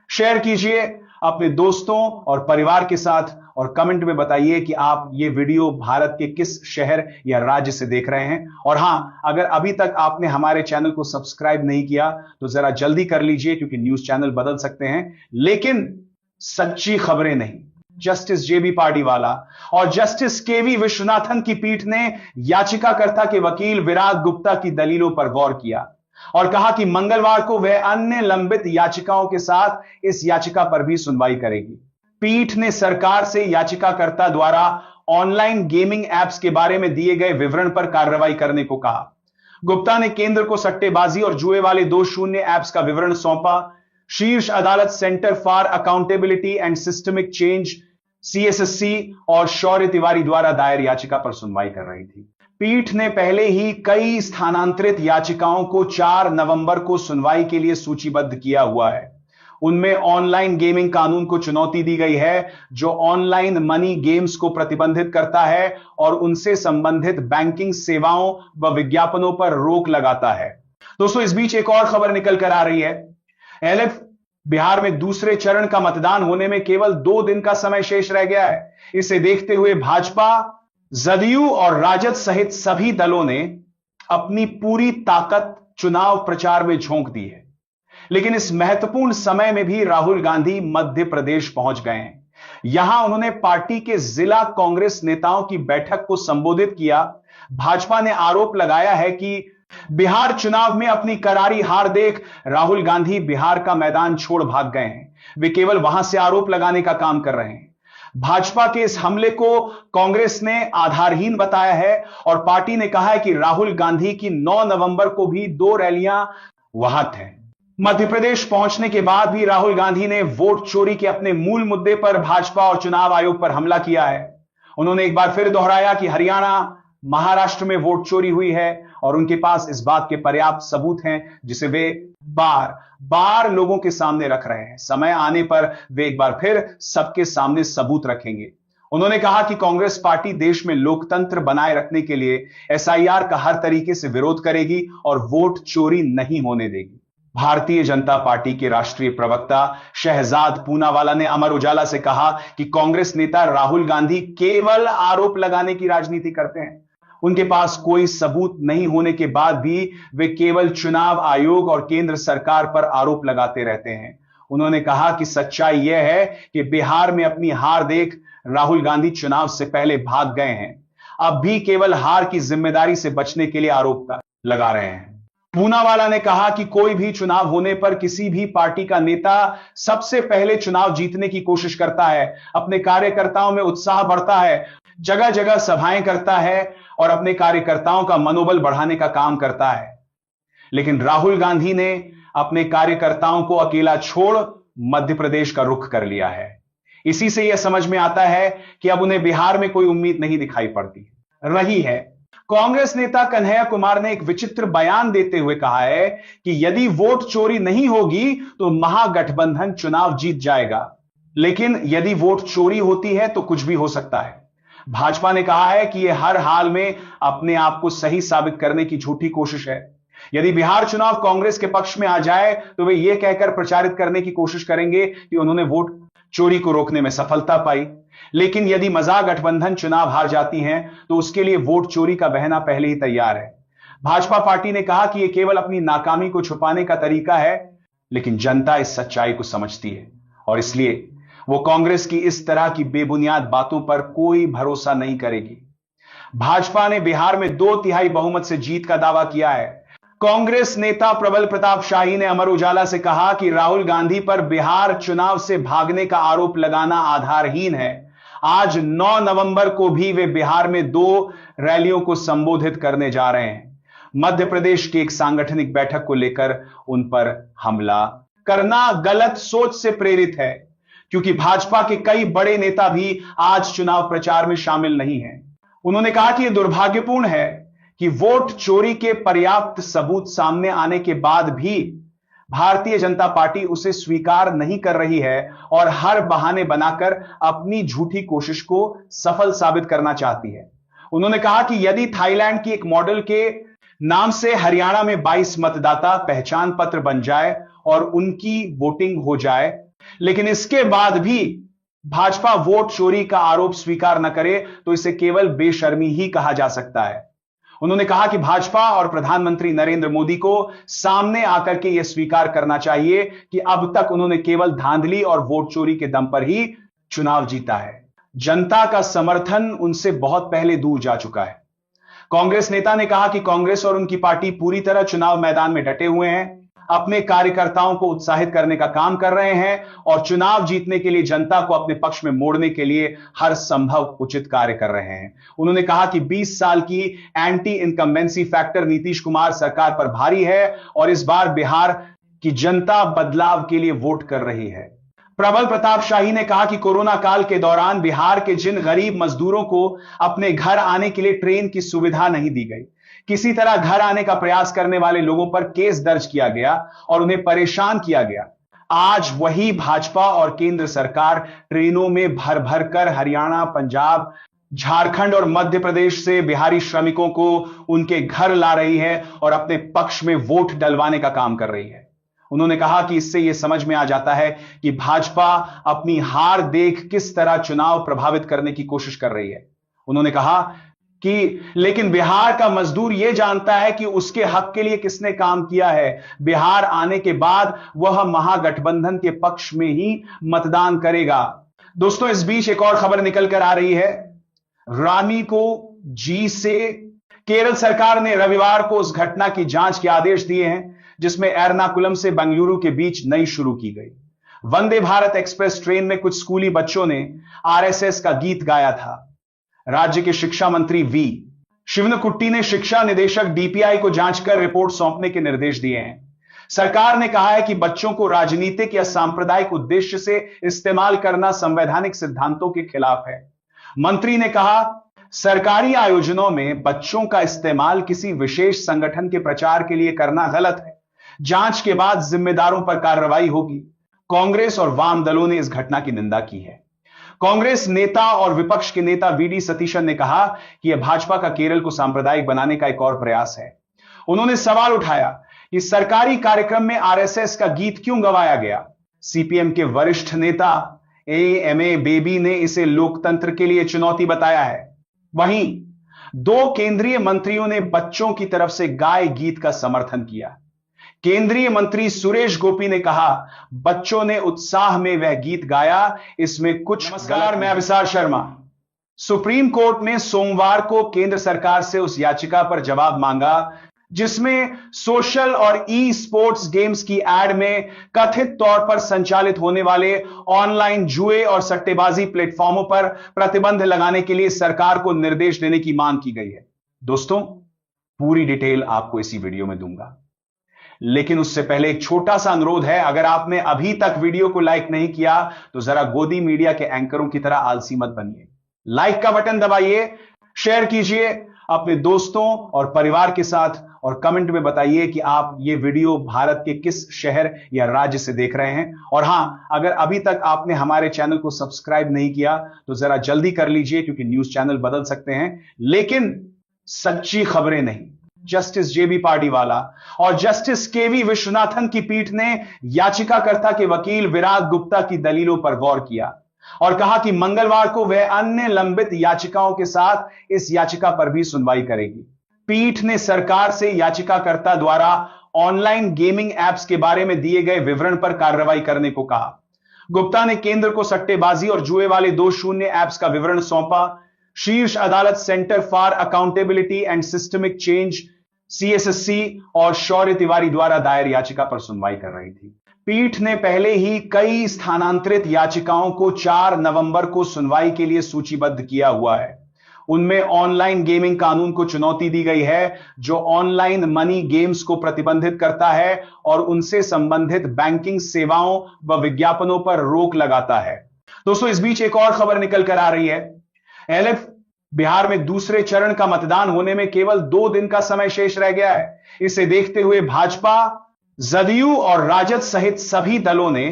शेयर कीजिए अपने दोस्तों और परिवार के साथ और कमेंट में बताइए कि आप ये वीडियो भारत के किस शहर या राज्य से देख रहे हैं। और हां, अगर अभी तक आपने हमारे चैनल को सब्सक्राइब नहीं किया तो जरा जल्दी कर लीजिए, क्योंकि न्यूज चैनल बदल सकते हैं लेकिन सच्ची खबरें नहीं। जस्टिस जेबी पार्टीवाला और जस्टिस केवी विश्वनाथन की पीठ ने याचिकाकर्ता के वकील विराग गुप्ता की दलीलों पर गौर किया और कहा कि मंगलवार को वह अन्य लंबित याचिकाओं के साथ इस याचिका पर भी सुनवाई करेगी। पीठ ने सरकार से याचिकाकर्ता द्वारा ऑनलाइन गेमिंग एप्स के बारे में दिए गए विवरण पर कार्रवाई करने को कहा। गुप्ता ने केंद्र को सट्टेबाजी और जुए वाले 2 शून्य एप्स का विवरण सौंपा। शीर्ष अदालत centre for accountability and systemic change CSSC और शौर्य तिवारी द्वारा दायर याचिका पर सुनवाई कर रही थी। पीठ ने पहले ही कई स्थानांतरित याचिकाओं को 4 नवंबर को सुनवाई के लिए सूचीबद्ध किया हुआ है। उनमें ऑनलाइन गेमिंग कानून को चुनौती दी गई है, जो ऑनलाइन मनी गेम्स को प्रतिबंधित करता है और उनसे संबंधित बैंकिंग सेवाओं व विज्ञापनों पर रोक लगाता है। दोस्तों, इस बीच एक और खबर निकल कर आ रही है। एलएफ बिहार में दूसरे चरण का मतदान होने में केवल 2 दिन का समय शेष रह गया है। इसे देखते हुए भाजपा, जदयू और राजद सहित सभी दलों ने अपनी पूरी ताकत चुनाव प्रचार में झोंक दी है। लेकिन इस महत्वपूर्ण समय में भी राहुल गांधी मध्य प्रदेश पहुंच गए हैं। यहां उन्होंने पार्टी के जिला कांग्रेस नेताओं की बैठक को संबोधित किया। भाजपा ने आरोप लगाया है कि बिहार चुनाव में अपनी करारी हार देख राहुल गांधी बिहार का मैदान छोड़ भाग गए हैं। वे केवल वहां से आरोप लगाने का काम कर रहे हैं। भाजपा के इस हमले को कांग्रेस ने आधारहीन बताया है और पार्टी ने कहा है कि राहुल गांधी की 9 नवंबर को भी 2 रैलियां वहां हैं। मध्य प्रदेश पहुंचने के बाद भी राहुल गांधी ने वोट चोरी के अपने मूल मुद्दे पर भाजपा और चुनाव आयोग पर हमला किया है। उन्होंने एक बार फिर दोहराया कि हरियाणा, महाराष्ट्र में वोट चोरी हुई है और उनके पास इस बात के पर्याप्त सबूत हैं, जिसे वे बार बार लोगों के सामने रख रहे हैं। समय आने पर वे एक बार फिर सबके सामने सबूत रखेंगे। उन्होंने कहा कि कांग्रेस पार्टी देश में लोकतंत्र बनाए रखने के लिए एसआईआर का हर तरीके से विरोध करेगी और वोट चोरी नहीं होने देगी। भारतीय जनता पार्टी के राष्ट्रीय प्रवक्ता शहजाद पूनावाला ने अमर उजाला से कहा कि कांग्रेस नेता राहुल गांधी केवल आरोप लगाने की राजनीति करते हैं। उनके पास कोई सबूत नहीं होने के बाद भी वे केवल चुनाव आयोग और केंद्र सरकार पर आरोप लगाते रहते हैं। उन्होंने कहा कि सच्चाई यह है कि बिहार में अपनी हार देख राहुल गांधी चुनाव से पहले भाग गए हैं। अब भी केवल हार की जिम्मेदारी से बचने के लिए आरोप लगा रहे हैं। पूनावाला ने कहा कि कोई भी चुनाव होने पर किसी भी पार्टी का नेता सबसे पहले चुनाव जीतने की कोशिश करता है, अपने कार्यकर्ताओं में उत्साह बढ़ता है, जगह जगह सभाएं करता है और अपने कार्यकर्ताओं का मनोबल बढ़ाने का काम करता है। लेकिन राहुल गांधी ने अपने कार्यकर्ताओं को अकेला छोड़ मध्य प्रदेश का रुख कर लिया है। इसी से यह समझ में आता है कि अब उन्हें बिहार में कोई उम्मीद नहीं दिखाई पड़ती रही है। कांग्रेस नेता कन्हैया कुमार ने एक विचित्र बयान देते हुए कहा है कि यदि वोट चोरी नहीं होगी तो महागठबंधन चुनाव जीत जाएगा, लेकिन यदि वोट चोरी होती है तो कुछ भी हो सकता है। भाजपा ने कहा है कि यह हर हाल में अपने आप को सही साबित करने की झूठी कोशिश है। यदि बिहार चुनाव कांग्रेस के पक्ष में आ जाए तो वे यह कहकर प्रचारित करने की कोशिश करेंगे कि उन्होंने वोट चोरी को रोकने में सफलता पाई। लेकिन यदि महागठबंधन चुनाव हार जाती हैं तो उसके लिए वोट चोरी का बहाना पहले ही तैयार है। भाजपा पार्टी ने कहा कि यह केवल अपनी नाकामी को छुपाने का तरीका है, लेकिन जनता इस सच्चाई को समझती है और इसलिए वो कांग्रेस की इस तरह की बेबुनियाद बातों पर कोई भरोसा नहीं करेगी। भाजपा ने बिहार में 2/3 बहुमत से जीत का दावा किया है। कांग्रेस नेता प्रबल प्रताप शाही ने अमर उजाला से कहा कि राहुल गांधी पर बिहार चुनाव से भागने का आरोप लगाना आधारहीन है। आज 9 नवंबर को भी वे बिहार में 2 रैलियों को संबोधित करने जा रहे हैं। मध्य प्रदेश की एक सांगठनिक बैठक को लेकर उन पर हमला करना गलत सोच से प्रेरित है, क्योंकि भाजपा के कई बड़े नेता भी आज चुनाव प्रचार में शामिल नहीं हैं। उन्होंने कहा कि यह दुर्भाग्यपूर्ण है कि वोट चोरी के पर्याप्त सबूत सामने आने के बाद भी भारतीय जनता पार्टी उसे स्वीकार नहीं कर रही है और हर बहाने बनाकर अपनी झूठी कोशिश को सफल साबित करना चाहती है। उन्होंने कहा कि यदि थाईलैंड की एक मॉडल के नाम से हरियाणा में 22 मतदाता पहचान पत्र बन जाए और उनकी वोटिंग हो जाए, लेकिन इसके बाद भी भाजपा वोट चोरी का आरोप स्वीकार न करे तो इसे केवल बेशर्मी ही कहा जा सकता है। उन्होंने कहा कि भाजपा और प्रधानमंत्री नरेंद्र मोदी को सामने आकर के यह स्वीकार करना चाहिए कि अब तक उन्होंने केवल धांधली और वोट चोरी के दम पर ही चुनाव जीता है। जनता का समर्थन उनसे बहुत पहले दूर जा चुका है। कांग्रेस नेता ने कहा कि कांग्रेस और उनकी पार्टी पूरी तरह चुनाव मैदान में डटे हुए हैं, अपने कार्यकर्ताओं को उत्साहित करने का काम कर रहे हैं और चुनाव जीतने के लिए जनता को अपने पक्ष में मोड़ने के लिए हर संभव उचित कार्य कर रहे हैं। उन्होंने कहा कि 20 साल की anti incumbency factor Nitish Kumar सरकार पर भारी है और इस बार बिहार की जनता बदलाव के लिए वोट कर रही है। प्रबल प्रताप शाही ने कहा कि कोरोना काल के दौरान बिहार के जिन गरीब मजदूरों को अपने घर आने के लिए ट्रेन की सुविधा नहीं दी गई, किसी तरह घर आने का प्रयास करने वाले लोगों पर केस दर्ज किया गया और उन्हें परेशान किया गया। आज वही भाजपा और केंद्र सरकार ट्रेनों में भर भर कर हरियाणा, पंजाब, झारखंड और मध्य प्रदेश से बिहारी श्रमिकों को उनके घर ला रही है और अपने पक्ष में वोट डलवाने का काम कर रही है। उन्होंने कहा कि इससे यह समझ में आ जाता है कि भाजपा अपनी हार देख किस तरह चुनाव प्रभावित करने की कोशिश कर रही है। उन्होंने कहा कि लेकिन बिहार का मजदूर यह जानता है कि उसके हक के लिए किसने काम किया है। बिहार आने के बाद वह महागठबंधन के पक्ष में ही मतदान करेगा। दोस्तों, इस बीच एक और खबर निकल कर आ रही है। रानी को जी से केरल सरकार ने रविवार को उस घटना की जांच के आदेश दिए हैं जिसमें एर्नाकुलम से बेंगलुरु के बीच नई शुरू की गई वंदे भारत एक्सप्रेस ट्रेन में कुछ स्कूली बच्चों ने आरएसएस का गीत गाया था। राज्य के शिक्षा मंत्री वी शिवनकुट्टी ने शिक्षा निदेशक डीपीआई को जांच कर रिपोर्ट सौंपने के निर्देश दिए हैं। सरकार ने कहा है कि बच्चों को राजनीतिक या सांप्रदायिक उद्देश्य से इस्तेमाल करना संवैधानिक सिद्धांतों के खिलाफ है। मंत्री ने कहा, सरकारी आयोजनों में बच्चों का इस्तेमाल किसी विशेष संगठन के प्रचार के लिए करना गलत है। जांच के बाद जिम्मेदारों पर कार्रवाई होगी। कांग्रेस और वाम दलों ने इस घटना की निंदा की है। कांग्रेस नेता और विपक्ष के नेता वीडी सतीशन ने कहा कि यह भाजपा का केरल को सांप्रदायिक बनाने का एक और प्रयास है। उन्होंने सवाल उठाया कि सरकारी कार्यक्रम में आरएसएस का गीत क्यों गवाया गया। सीपीएम के वरिष्ठ नेता एएमए बेबी ने इसे लोकतंत्र के लिए चुनौती बताया है। वहीं दो केंद्रीय मंत्रियों ने बच्चों की तरफ से गाए गीत का समर्थन किया। केंद्रीय मंत्री सुरेश गोपी ने कहा, बच्चों ने उत्साह में वह गीत गाया, इसमें कुछ। नमस्कार, मैं अविसार शर्मा। सुप्रीम कोर्ट ने सोमवार को केंद्र सरकार से उस याचिका पर जवाब मांगा जिसमें सोशल और ई स्पोर्ट्स गेम्स की एड में कथित तौर पर संचालित होने वाले ऑनलाइन जुए और सट्टेबाजी प्लेटफॉर्मों पर प्रतिबंध लगाने के लिए सरकार को निर्देश देने की मांग की गई है। दोस्तों, पूरी डिटेल आपको इसी वीडियो में दूंगा, लेकिन उससे पहले एक छोटा सा अनुरोध है। अगर आपने अभी तक वीडियो को लाइक नहीं किया तो जरा गोदी मीडिया के एंकरों की तरह आलसी मत बनिए। लाइक का बटन दबाइए, शेयर कीजिए अपने दोस्तों और परिवार के साथ और कमेंट में बताइए कि आप ये वीडियो भारत के किस शहर या राज्य से देख रहे हैं। और हां, अगर अभी तक आपने हमारे चैनल को सब्सक्राइब नहीं किया तो जरा जल्दी कर लीजिए, क्योंकि न्यूज चैनल बदल सकते हैं लेकिन सच्ची खबरें नहीं। जस्टिस जेबी पार्टीवाला और जस्टिस केवी विश्वनाथन की पीठ ने याचिकाकर्ता के वकील विराग गुप्ता की दलीलों पर गौर किया और कहा कि मंगलवार को वह अन्य लंबित याचिकाओं के साथ इस याचिका पर भी सुनवाई करेगी। पीठ ने सरकार से याचिकाकर्ता द्वारा ऑनलाइन गेमिंग एप्स के बारे में दिए गए विवरण पर कार्रवाई करने को कहा। गुप्ता ने केंद्र को सट्टेबाजी और जुए वाले 2 शून्य एप्स का विवरण सौंपा। शीर्ष अदालत centre for accountability and systemic change CSSC और शौर्य तिवारी द्वारा दायर याचिका पर सुनवाई कर रही थी। पीठ ने पहले ही कई स्थानांतरित याचिकाओं को 4 नवंबर को सुनवाई के लिए सूचीबद्ध किया हुआ है। उनमें ऑनलाइन गेमिंग कानून को चुनौती दी गई है, जो ऑनलाइन मनी गेम्स को प्रतिबंधित करता है और उनसे संबंधित बैंकिंग सेवाओं व विज्ञापनों पर रोक लगाता है। दोस्तों, इस बीच एक और खबर निकल कर आ रही है। एलएफ बिहार में दूसरे चरण का मतदान होने में केवल 2 दिन का समय शेष रह गया है। इसे देखते हुए भाजपा, जदयू और राजद सहित सभी दलों ने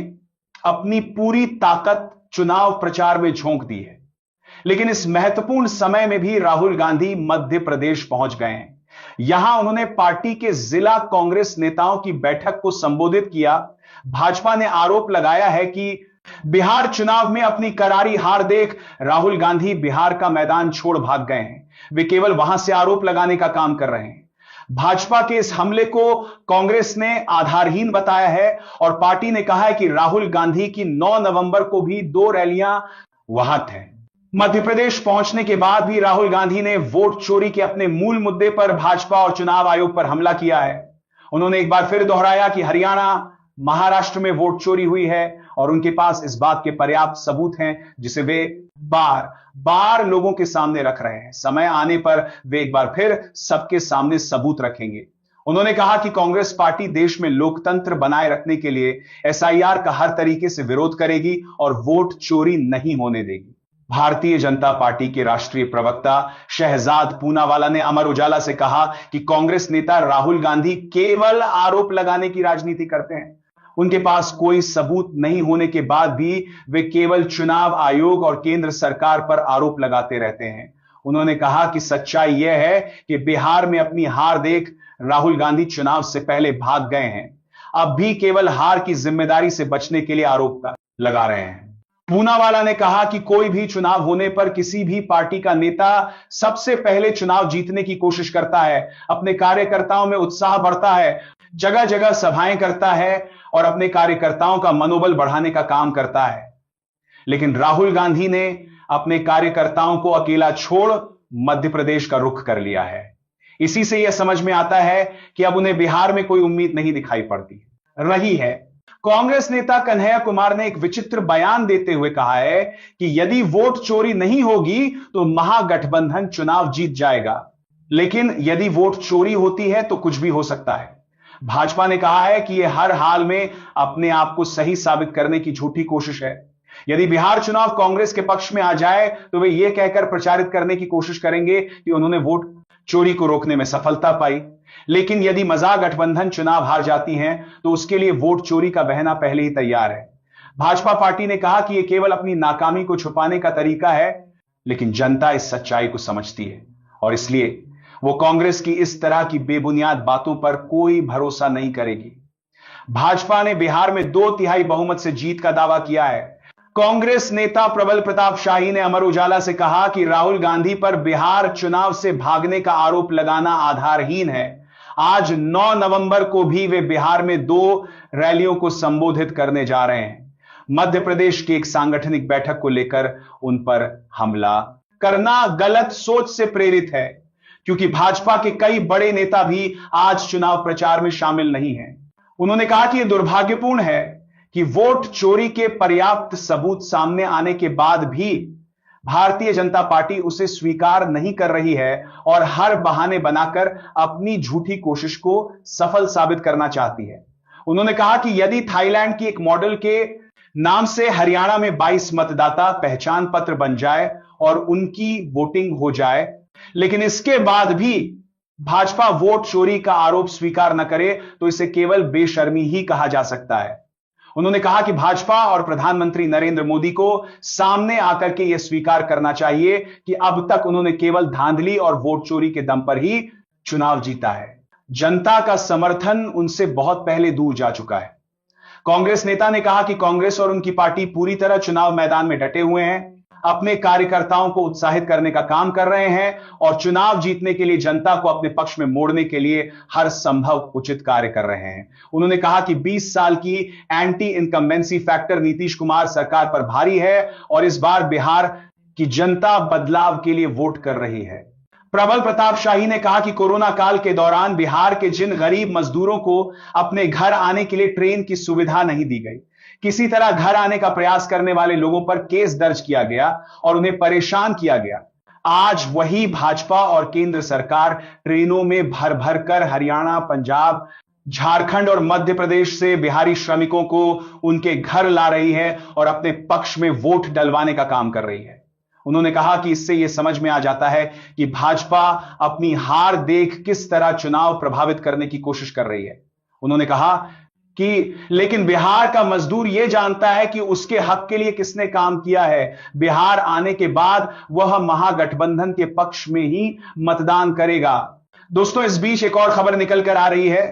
अपनी पूरी ताकत चुनाव प्रचार में झोंक दी है। लेकिन इस महत्वपूर्ण समय में भी राहुल गांधी मध्य प्रदेश पहुंच गए हैं। यहां उन्होंने पार्टी के जिला कांग्रेस नेताओं की बैठक को संबोधित किया। भाजपा ने आरोप लगाया है कि बिहार चुनाव में अपनी करारी हार देख राहुल गांधी बिहार का मैदान छोड़ भाग गए हैं। वे केवल वहां से आरोप लगाने का काम कर रहे हैं। भाजपा के इस हमले को कांग्रेस ने आधारहीन बताया है और पार्टी ने कहा है कि राहुल गांधी की 9 नवंबर को भी 2 रैलियां वहां थे। मध्य प्रदेश पहुंचने के बाद भी राहुल गांधी ने वोट चोरी के अपने मूल मुद्दे पर भाजपा और चुनाव आयोग पर हमला किया है। उन्होंने एक बार फिर दोहराया कि हरियाणा, महाराष्ट्र में वोट चोरी हुई है और उनके पास इस बात के पर्याप्त सबूत हैं, जिसे वे बार बार लोगों के सामने रख रहे हैं। समय आने पर वे एक बार फिर सबके सामने सबूत रखेंगे। उन्होंने कहा कि कांग्रेस पार्टी देश में लोकतंत्र बनाए रखने के लिए एसआईआर का हर तरीके से विरोध करेगी और वोट चोरी नहीं होने देगी। भारतीय जनता पार्टी के राष्ट्रीय प्रवक्ता शहजाद पूनावाला ने अमर उजाला से कहा कि कांग्रेस नेता राहुल गांधी केवल आरोप लगाने की राजनीति करते हैं। उनके पास कोई सबूत नहीं होने के बाद भी वे केवल चुनाव आयोग और केंद्र सरकार पर आरोप लगाते रहते हैं। उन्होंने कहा कि सच्चाई यह है कि बिहार में अपनी हार देख राहुल गांधी चुनाव से पहले भाग गए हैं। अब भी केवल हार की जिम्मेदारी से बचने के लिए आरोप लगा रहे हैं। पूनावाला ने कहा कि कोई भी चुनाव होने पर किसी भी पार्टी का नेता सबसे पहले चुनाव जीतने की कोशिश करता है, अपने कार्यकर्ताओं में उत्साह बढ़ता है, जगह जगह सभाएं करता है और अपने कार्यकर्ताओं का मनोबल बढ़ाने का काम करता है। लेकिन राहुल गांधी ने अपने कार्यकर्ताओं को अकेला छोड़ मध्य प्रदेश का रुख कर लिया है। इसी से यह समझ में आता है कि अब उन्हें बिहार में कोई उम्मीद नहीं दिखाई पड़ती रही है। कांग्रेस नेता कन्हैया कुमार ने एक विचित्र बयान देते हुए कहा है कि यदि वोट चोरी नहीं होगी तो महागठबंधन चुनाव जीत जाएगा, लेकिन यदि वोट चोरी होती है तो कुछ भी हो सकता है। भाजपा ने कहा है कि यह हर हाल में अपने आप को सही साबित करने की झूठी कोशिश है। यदि बिहार चुनाव कांग्रेस के पक्ष में आ जाए तो वे यह कहकर प्रचारित करने की कोशिश करेंगे कि उन्होंने वोट चोरी को रोकने में सफलता पाई, लेकिन यदि महागठबंधन चुनाव हार जाती हैं तो उसके लिए वोट चोरी का बहना पहले ही तैयार है। भाजपा पार्टी ने कहा कि यह केवल अपनी नाकामी को छुपाने का तरीका है, लेकिन जनता इस सच्चाई को समझती है और इसलिए वो कांग्रेस की इस तरह की बेबुनियाद बातों पर कोई भरोसा नहीं करेगी। भाजपा ने बिहार में 2/3 बहुमत से जीत का दावा किया है। कांग्रेस नेता प्रबल प्रताप शाही ने अमर उजाला से कहा कि राहुल गांधी पर बिहार चुनाव से भागने का आरोप लगाना आधारहीन है। आज 9 नवंबर को भी वे बिहार में 2 रैलियों को संबोधित करने जा रहे हैं। मध्य प्रदेश की एक सांगठनिक बैठक को लेकर उन पर हमला करना गलत सोच से प्रेरित है, क्योंकि भाजपा के कई बड़े नेता भी आज चुनाव प्रचार में शामिल नहीं हैं। उन्होंने कहा कि यह दुर्भाग्यपूर्ण है कि वोट चोरी के पर्याप्त सबूत सामने आने के बाद भी भारतीय जनता पार्टी उसे स्वीकार नहीं कर रही है और हर बहाने बनाकर अपनी झूठी कोशिश को सफल साबित करना चाहती है। उन्होंने कहा कि यदि थाईलैंड की एक मॉडल के नाम से हरियाणा में 22 मतदाता पहचान पत्र बन जाए और उनकी वोटिंग हो जाए, लेकिन इसके बाद भी भाजपा वोट चोरी का आरोप स्वीकार न करे तो इसे केवल बेशर्मी ही कहा जा सकता है। उन्होंने कहा कि भाजपा और प्रधानमंत्री नरेंद्र मोदी को सामने आकर के यह स्वीकार करना चाहिए कि अब तक उन्होंने केवल धांधली और वोट चोरी के दम पर ही चुनाव जीता है। जनता का समर्थन उनसे बहुत पहले दूर जा चुका है। कांग्रेस नेता ने कहा कि कांग्रेस और उनकी पार्टी पूरी तरह चुनाव मैदान में डटे हुए हैं, अपने कार्यकर्ताओं को उत्साहित करने का काम कर रहे हैं और चुनाव जीतने के लिए जनता को अपने पक्ष में मोड़ने के लिए हर संभव उचित कार्य कर रहे हैं। उन्होंने कहा कि 20 साल की anti incumbency factor Nitish Kumar सरकार पर भारी है और इस बार बिहार की जनता बदलाव के लिए वोट कर रही है। प्रबल प्रताप शाही ने कहा कि कोरोना काल के दौरान बिहार के जिन गरीब मजदूरों को अपने घर आने के लिए ट्रेन की सुविधा नहीं दी गई, किसी तरह घर आने का प्रयास करने वाले लोगों पर केस दर्ज किया गया और उन्हें परेशान किया गया, आज वही भाजपा और केंद्र सरकार ट्रेनों में भर भर कर हरियाणा, पंजाब, झारखंड और मध्य प्रदेश से बिहारी श्रमिकों को उनके घर ला रही है और अपने पक्ष में वोट डलवाने का काम कर रही है। उन्होंने कहा कि इससे यह समझ में आ जाता है कि भाजपा अपनी हार देख किस तरह चुनाव प्रभावित करने की कोशिश कर रही है। उन्होंने कहा कि लेकिन बिहार का मजदूर यह जानता है कि उसके हक के लिए किसने काम किया है। बिहार आने के बाद वह महागठबंधन के पक्ष में ही मतदान करेगा। दोस्तों, इस बीच एक और खबर निकल कर आ रही है।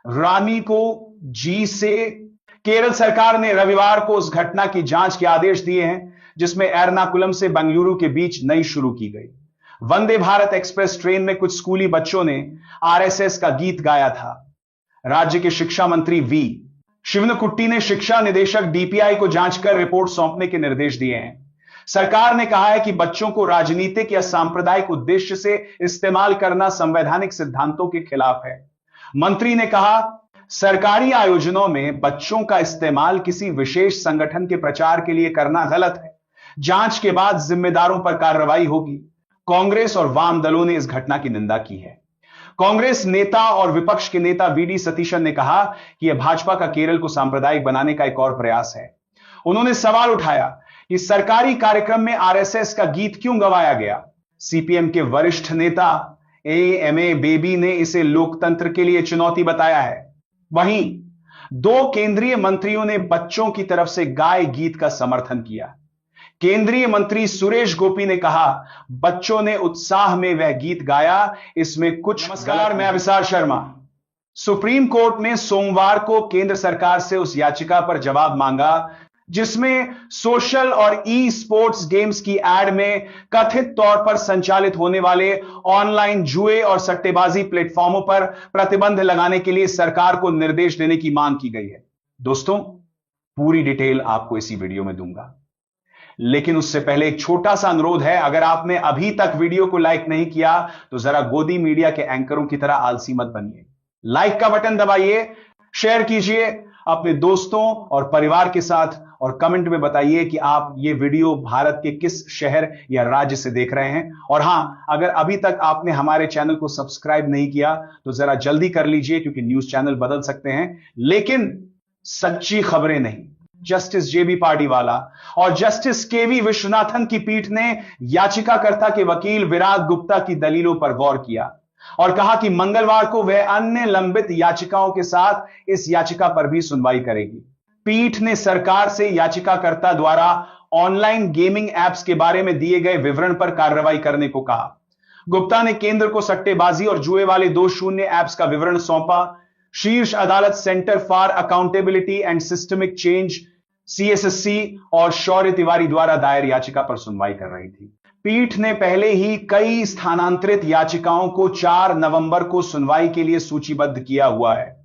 रानी को जी से केरल सरकार ने रविवार को उस घटना की जांच के आदेश दिए हैं जिसमें एर्नाकुलम से बेंगलुरु के बीच नई शुरू की गई वंदे भारत एक्सप्रेस ट्रेन में कुछ स्कूली बच्चों ने आरएसएस का गीत गाया था। राज्य के शिक्षा मंत्री वी शिवनकुट्टी ने शिक्षा निदेशक डीपीआई को जांच कर रिपोर्ट सौंपने के निर्देश दिए हैं। सरकार ने कहा है कि बच्चों को राजनीतिक या सांप्रदायिक उद्देश्य से इस्तेमाल करना संवैधानिक सिद्धांतों के खिलाफ है। मंत्री ने कहा, सरकारी आयोजनों में बच्चों का इस्तेमाल किसी विशेष संगठन के प्रचार के लिए करना गलत है। जांच के बाद जिम्मेदारों पर कार्रवाई होगी। कांग्रेस और वाम दलों ने इस घटना की निंदा की है। कांग्रेस नेता और विपक्ष के नेता वीडी सतीशन ने कहा कि यह भाजपा का केरल को सांप्रदायिक बनाने का एक और प्रयास है। उन्होंने सवाल उठाया कि सरकारी कार्यक्रम में आरएसएस का गीत क्यों गवाया गया। सीपीएम के वरिष्ठ नेता एएमए बेबी ने इसे लोकतंत्र के लिए चुनौती बताया है। वहीं 2 केंद्रीय मंत्रियों ने बच्चों की तरफ से गाए गीत का समर्थन किया। केंद्रीय मंत्री सुरेश गोपी ने कहा, बच्चों ने उत्साह में वह गीत गाया, इसमें कुछ। नमस्कार, मैं अभिसार शर्मा। सुप्रीम कोर्ट ने सोमवार को केंद्र सरकार से उस याचिका पर जवाब मांगा जिसमें सोशल और ई स्पोर्ट्स गेम्स की एड में कथित तौर पर संचालित होने वाले ऑनलाइन जुए और सट्टेबाजी प्लेटफॉर्मों पर प्रतिबंध लगाने के लिए सरकार को निर्देश देने की मांग की गई है। दोस्तों, पूरी डिटेल आपको इसी वीडियो में दूंगा, लेकिन उससे पहले एक छोटा सा अनुरोध है। अगर आपने अभी तक वीडियो को लाइक नहीं किया तो जरा गोदी मीडिया के एंकरों की तरह आलसी मत बनिए। लाइक का बटन दबाइए, शेयर कीजिए अपने दोस्तों और परिवार के साथ, और कमेंट में बताइए कि आप ये वीडियो भारत के किस शहर या राज्य से देख रहे हैं। और हां, अगर अभी तक आपने हमारे चैनल को सब्सक्राइब नहीं किया तो जरा जल्दी कर लीजिए, क्योंकि न्यूज चैनल बदल सकते हैं लेकिन सच्ची खबरें नहीं। जस्टिस जेबी पार्डीवाला और जस्टिस केवी विश्वनाथन की पीठ ने याचिकाकर्ता के वकील विराग गुप्ता की दलीलों पर गौर किया और कहा कि मंगलवार को वह अन्य लंबित याचिकाओं के साथ इस याचिका पर भी सुनवाई करेगी। पीठ ने सरकार से याचिकाकर्ता द्वारा ऑनलाइन गेमिंग एप्स के बारे में दिए गए विवरण पर कार्रवाई करने को कहा। गुप्ता ने केंद्र को सट्टेबाजी और जुए वाले 2 शून्य ऐप्स का विवरण सौंपा। शीर्ष अदालत centre for accountability and systemic change CSSC और शौर्य तिवारी द्वारा दायर याचिका पर सुनवाई कर रही थी। पीठ ने पहले ही कई स्थानांतरित याचिकाओं को 4 नवंबर को सुनवाई के लिए सूचीबद्ध किया हुआ है।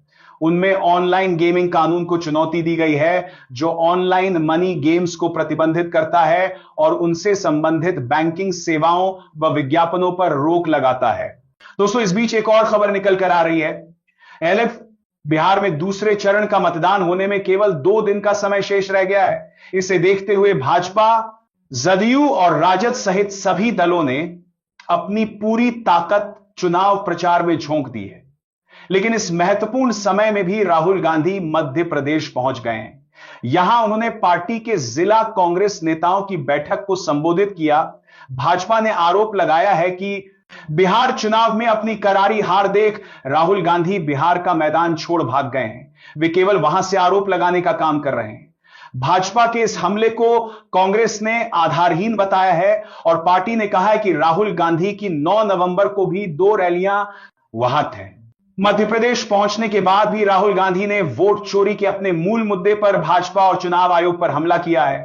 उनमें ऑनलाइन गेमिंग कानून को चुनौती दी गई है, जो ऑनलाइन मनी गेम्स को प्रतिबंधित करता है और उनसे संबंधित बैंकिंग सेवाओं व विज्ञापनों पर रोक लगाता है। दोस्तों, इस बीच एक और खबर निकल कर आ रही है। एलएफ बिहार में दूसरे चरण का मतदान होने में केवल 2 दिन का समय शेष रह गया है। इसे देखते हुए भाजपा, जदयू और राजद सहित सभी दलों ने अपनी पूरी ताकत चुनाव प्रचार में झोंक दी है। लेकिन इस महत्वपूर्ण समय में भी राहुल गांधी मध्य प्रदेश पहुंच गए हैं। यहां उन्होंने पार्टी के जिला कांग्रेस नेताओं की बैठक को संबोधित किया। भाजपा ने आरोप लगाया है कि बिहार चुनाव में अपनी करारी हार देख राहुल गांधी बिहार का मैदान छोड़ भाग गए हैं। वे केवल वहां से आरोप लगाने का काम कर रहे हैं। भाजपा के इस हमले को कांग्रेस ने आधारहीन बताया है और पार्टी ने कहा है कि राहुल गांधी की 9 नवंबर को भी 2 रैलियां वहां थे। मध्य प्रदेश पहुंचने के बाद भी राहुल गांधी ने वोट चोरी के अपने मूल मुद्दे पर भाजपा और चुनाव आयोग पर हमला किया है।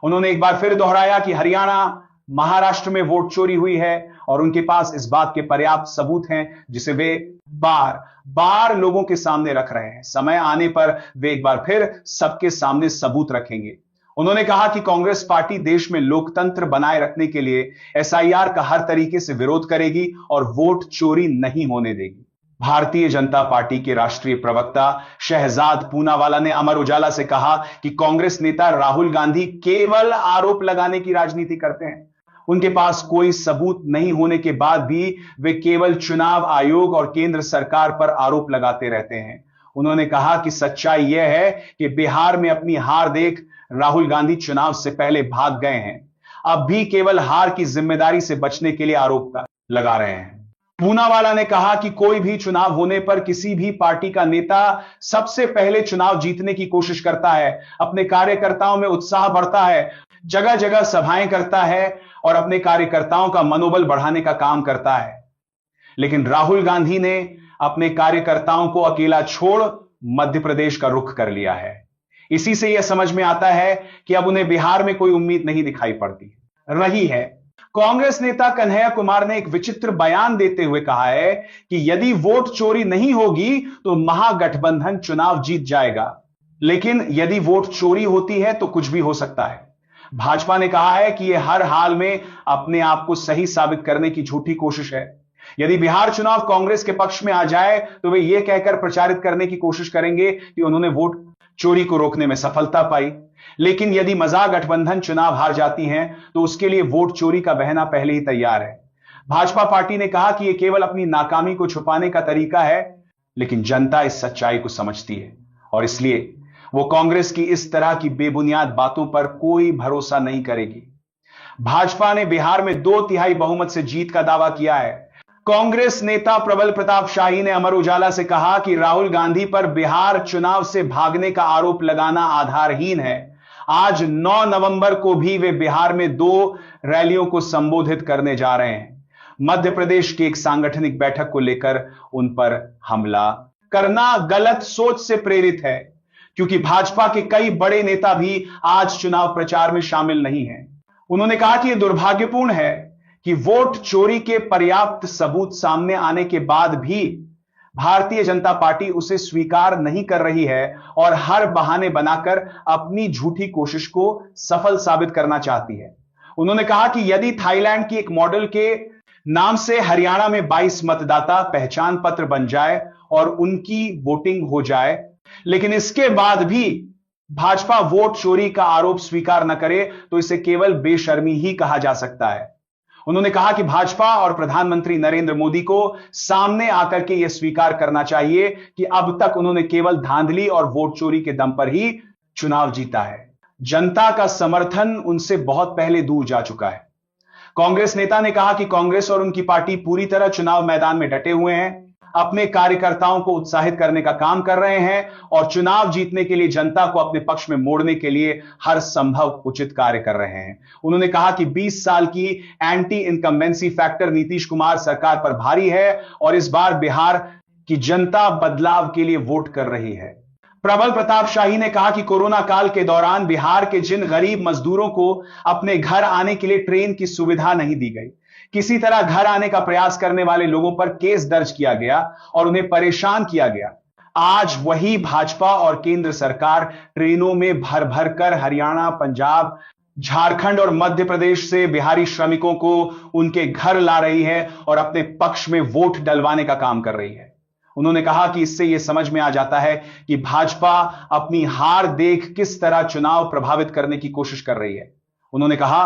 उन्होंने एक बार फिर दोहराया कि हरियाणा, महाराष्ट्र में वोट चोरी हुई है और उनके पास इस बात के पर्याप्त सबूत हैं, जिसे वे बार बार लोगों के सामने रख रहे हैं। समय आने पर वे एक बार फिर सबके सामने सबूत रखेंगे। उन्होंने कहा कि कांग्रेस पार्टी देश में लोकतंत्र बनाए रखने के लिए एसआईआर का हर तरीके से विरोध करेगी और वोट चोरी नहीं होने देगी। भारतीय जनता पार्टी के राष्ट्रीय प्रवक्ता शहजाद पूनावाला ने अमर उजाला से कहा कि कांग्रेस नेता राहुल गांधी केवल आरोप लगाने की राजनीति करते हैं। उनके पास कोई सबूत नहीं होने के बाद भी वे केवल चुनाव आयोग और केंद्र सरकार पर आरोप लगाते रहते हैं। उन्होंने कहा कि सच्चाई यह है कि बिहार में अपनी हार देख राहुल गांधी चुनाव से पहले भाग गए हैं। अब भी केवल हार की जिम्मेदारी से बचने के लिए आरोप लगा रहे हैं। पूनावाला ने कहा कि कोई भी चुनाव होने पर किसी भी पार्टी का नेता सबसे पहले चुनाव जीतने की कोशिश करता है, अपने कार्यकर्ताओं में उत्साह बढ़ता है, जगह जगह सभाएं करता है और अपने कार्यकर्ताओं का मनोबल बढ़ाने का काम करता है। लेकिन राहुल गांधी ने अपने कार्यकर्ताओं को अकेला छोड़ मध्य प्रदेश का रुख कर लिया है। इसी से यह समझ में आता है कि अब उन्हें बिहार में कोई उम्मीद नहीं दिखाई पड़ती रही है। कांग्रेस नेता कन्हैया कुमार ने एक विचित्र बयान देते हुए कहा है कि यदि वोट चोरी नहीं होगी तो महागठबंधन चुनाव जीत जाएगा, लेकिन यदि वोट चोरी होती है तो कुछ भी हो सकता है। भाजपा ने कहा है कि यह हर हाल में अपने आप को सही साबित करने की झूठी कोशिश है। यदि बिहार चुनाव कांग्रेस के पक्ष में आ जाए तो वे यह कहकर प्रचारित करने की कोशिश करेंगे कि उन्होंने वोट चोरी को रोकने में सफलता पाई। लेकिन यदि महागठबंधन चुनाव हार जाती हैं तो उसके लिए वोट चोरी का बहना पहले ही तैयार है। भाजपा पार्टी ने कहा कि यह केवल अपनी नाकामी को छुपाने का तरीका है, लेकिन जनता इस सच्चाई को समझती है और इसलिए वो कांग्रेस की इस तरह की बेबुनियाद बातों पर कोई भरोसा नहीं करेगी। भाजपा ने बिहार में 2/3 बहुमत से जीत का दावा किया है। कांग्रेस नेता प्रबल प्रताप शाही ने अमर उजाला से कहा कि राहुल गांधी पर बिहार चुनाव से भागने का आरोप लगाना आधारहीन है। आज 9 नवंबर को भी वे बिहार में 2 रैलियों को संबोधित करने जा रहे हैं। मध्य प्रदेश की एक सांगठनिक बैठक को लेकर उन पर हमला करना गलत सोच से प्रेरित है, क्योंकि भाजपा के कई बड़े नेता भी आज चुनाव प्रचार में शामिल नहीं हैं। उन्होंने कहा कि यह दुर्भाग्यपूर्ण है कि वोट चोरी के पर्याप्त सबूत सामने आने के बाद भी भारतीय जनता पार्टी उसे स्वीकार नहीं कर रही है और हर बहाने बनाकर अपनी झूठी कोशिश को सफल साबित करना चाहती है। उन्होंने कहा कि यदि थाईलैंड की एक मॉडल के नाम से हरियाणा में 22 मतदाता पहचान पत्र बन जाए और उनकी वोटिंग हो जाए, लेकिन इसके बाद भी भाजपा वोट चोरी का आरोप स्वीकार न करे, तो इसे केवल बेशर्मी ही कहा जा सकता है। उन्होंने कहा कि भाजपा और प्रधानमंत्री नरेंद्र मोदी को सामने आकर के यह स्वीकार करना चाहिए कि अब तक उन्होंने केवल धांधली और वोट चोरी के दम पर ही चुनाव जीता है। जनता का समर्थन उनसे बहुत पहले दूर जा चुका है। कांग्रेस नेता ने कहा कि कांग्रेस और उनकी पार्टी पूरी तरह चुनाव मैदान में डटे हुए हैं, अपने कार्यकर्ताओं को उत्साहित करने का काम कर रहे हैं और चुनाव जीतने के लिए जनता को अपने पक्ष में मोड़ने के लिए हर संभव उचित कार्य कर रहे हैं। उन्होंने कहा कि 20 साल की anti incumbency factor Nitish Kumar सरकार पर भारी है और इस बार बिहार की जनता बदलाव के लिए वोट कर रही है। प्रबल प्रताप शाही ने कहा कि कोरोना काल के दौरान बिहार के जिन गरीब मजदूरों को अपने घर आने के लिए ट्रेन की सुविधा नहीं दी गई, किसी तरह घर आने का प्रयास करने वाले लोगों पर केस दर्ज किया गया और उन्हें परेशान किया गया, आज वही भाजपा और केंद्र सरकार ट्रेनों में भर भर कर हरियाणा, पंजाब, झारखंड और मध्य प्रदेश से बिहारी श्रमिकों को उनके घर ला रही है और अपने पक्ष में वोट डलवाने का काम कर रही है। उन्होंने कहा कि इससे यह समझ में आ जाता है कि भाजपा अपनी हार देख किस तरह चुनाव प्रभावित करने की कोशिश कर रही है। उन्होंने कहा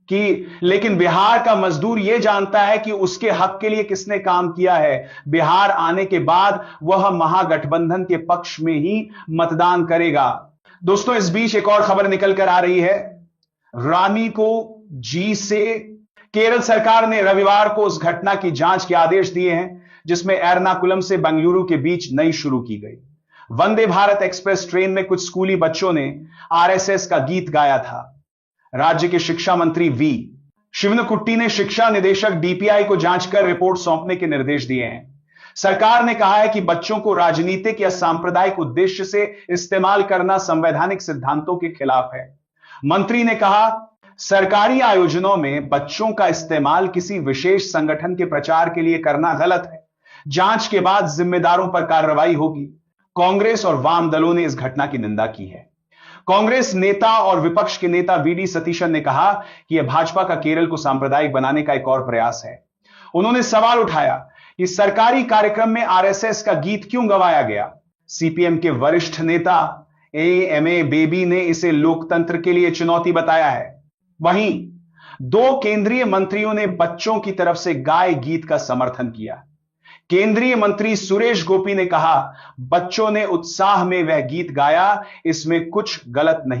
कि लेकिन बिहार का मजदूर यह जानता है कि उसके हक के लिए किसने काम किया है। बिहार आने के बाद वह महागठबंधन के पक्ष में ही मतदान करेगा। दोस्तों, इस बीच एक और खबर निकल कर आ रही है। रानी को जी से केरल सरकार ने रविवार को उस घटना की जांच के आदेश दिए हैं जिसमें एर्नाकुलम से बेंगलुरु के बीच नई शुरू की गई वंदे भारत एक्सप्रेस ट्रेन में कुछ स्कूली बच्चों ने आरएसएस का गीत गाया था। राज्य के शिक्षा मंत्री वी शिवनकुट्टी ने शिक्षा निदेशक डीपीआई को जांच कर रिपोर्ट सौंपने के निर्देश दिए हैं। सरकार ने कहा है कि बच्चों को राजनीतिक या सांप्रदायिक उद्देश्य से इस्तेमाल करना संवैधानिक सिद्धांतों के खिलाफ है। मंत्री ने कहा, सरकारी आयोजनों में बच्चों का इस्तेमाल किसी विशेष संगठन के प्रचार के लिए करना गलत है। जांच के बाद जिम्मेदारों पर कार्रवाई होगी। कांग्रेस और वाम दलों ने इस घटना की निंदा की है। कांग्रेस नेता और विपक्ष के नेता वीडी सतीशन ने कहा कि यह भाजपा का केरल को सांप्रदायिक बनाने का एक और प्रयास है। उन्होंने सवाल उठाया कि सरकारी कार्यक्रम में आरएसएस का गीत क्यों गवाया गया। सीपीएम के वरिष्ठ नेता एएमए बेबी ने इसे लोकतंत्र के लिए चुनौती बताया है। वहीं 2 केंद्रीय मंत्रियों ने बच्चों की तरफ से गाए गीत का समर्थन किया। केंद्रीय मंत्री सुरेश गोपी ने कहा, बच्चों ने उत्साह में वह गीत गाया, इसमें कुछ गलत नहीं।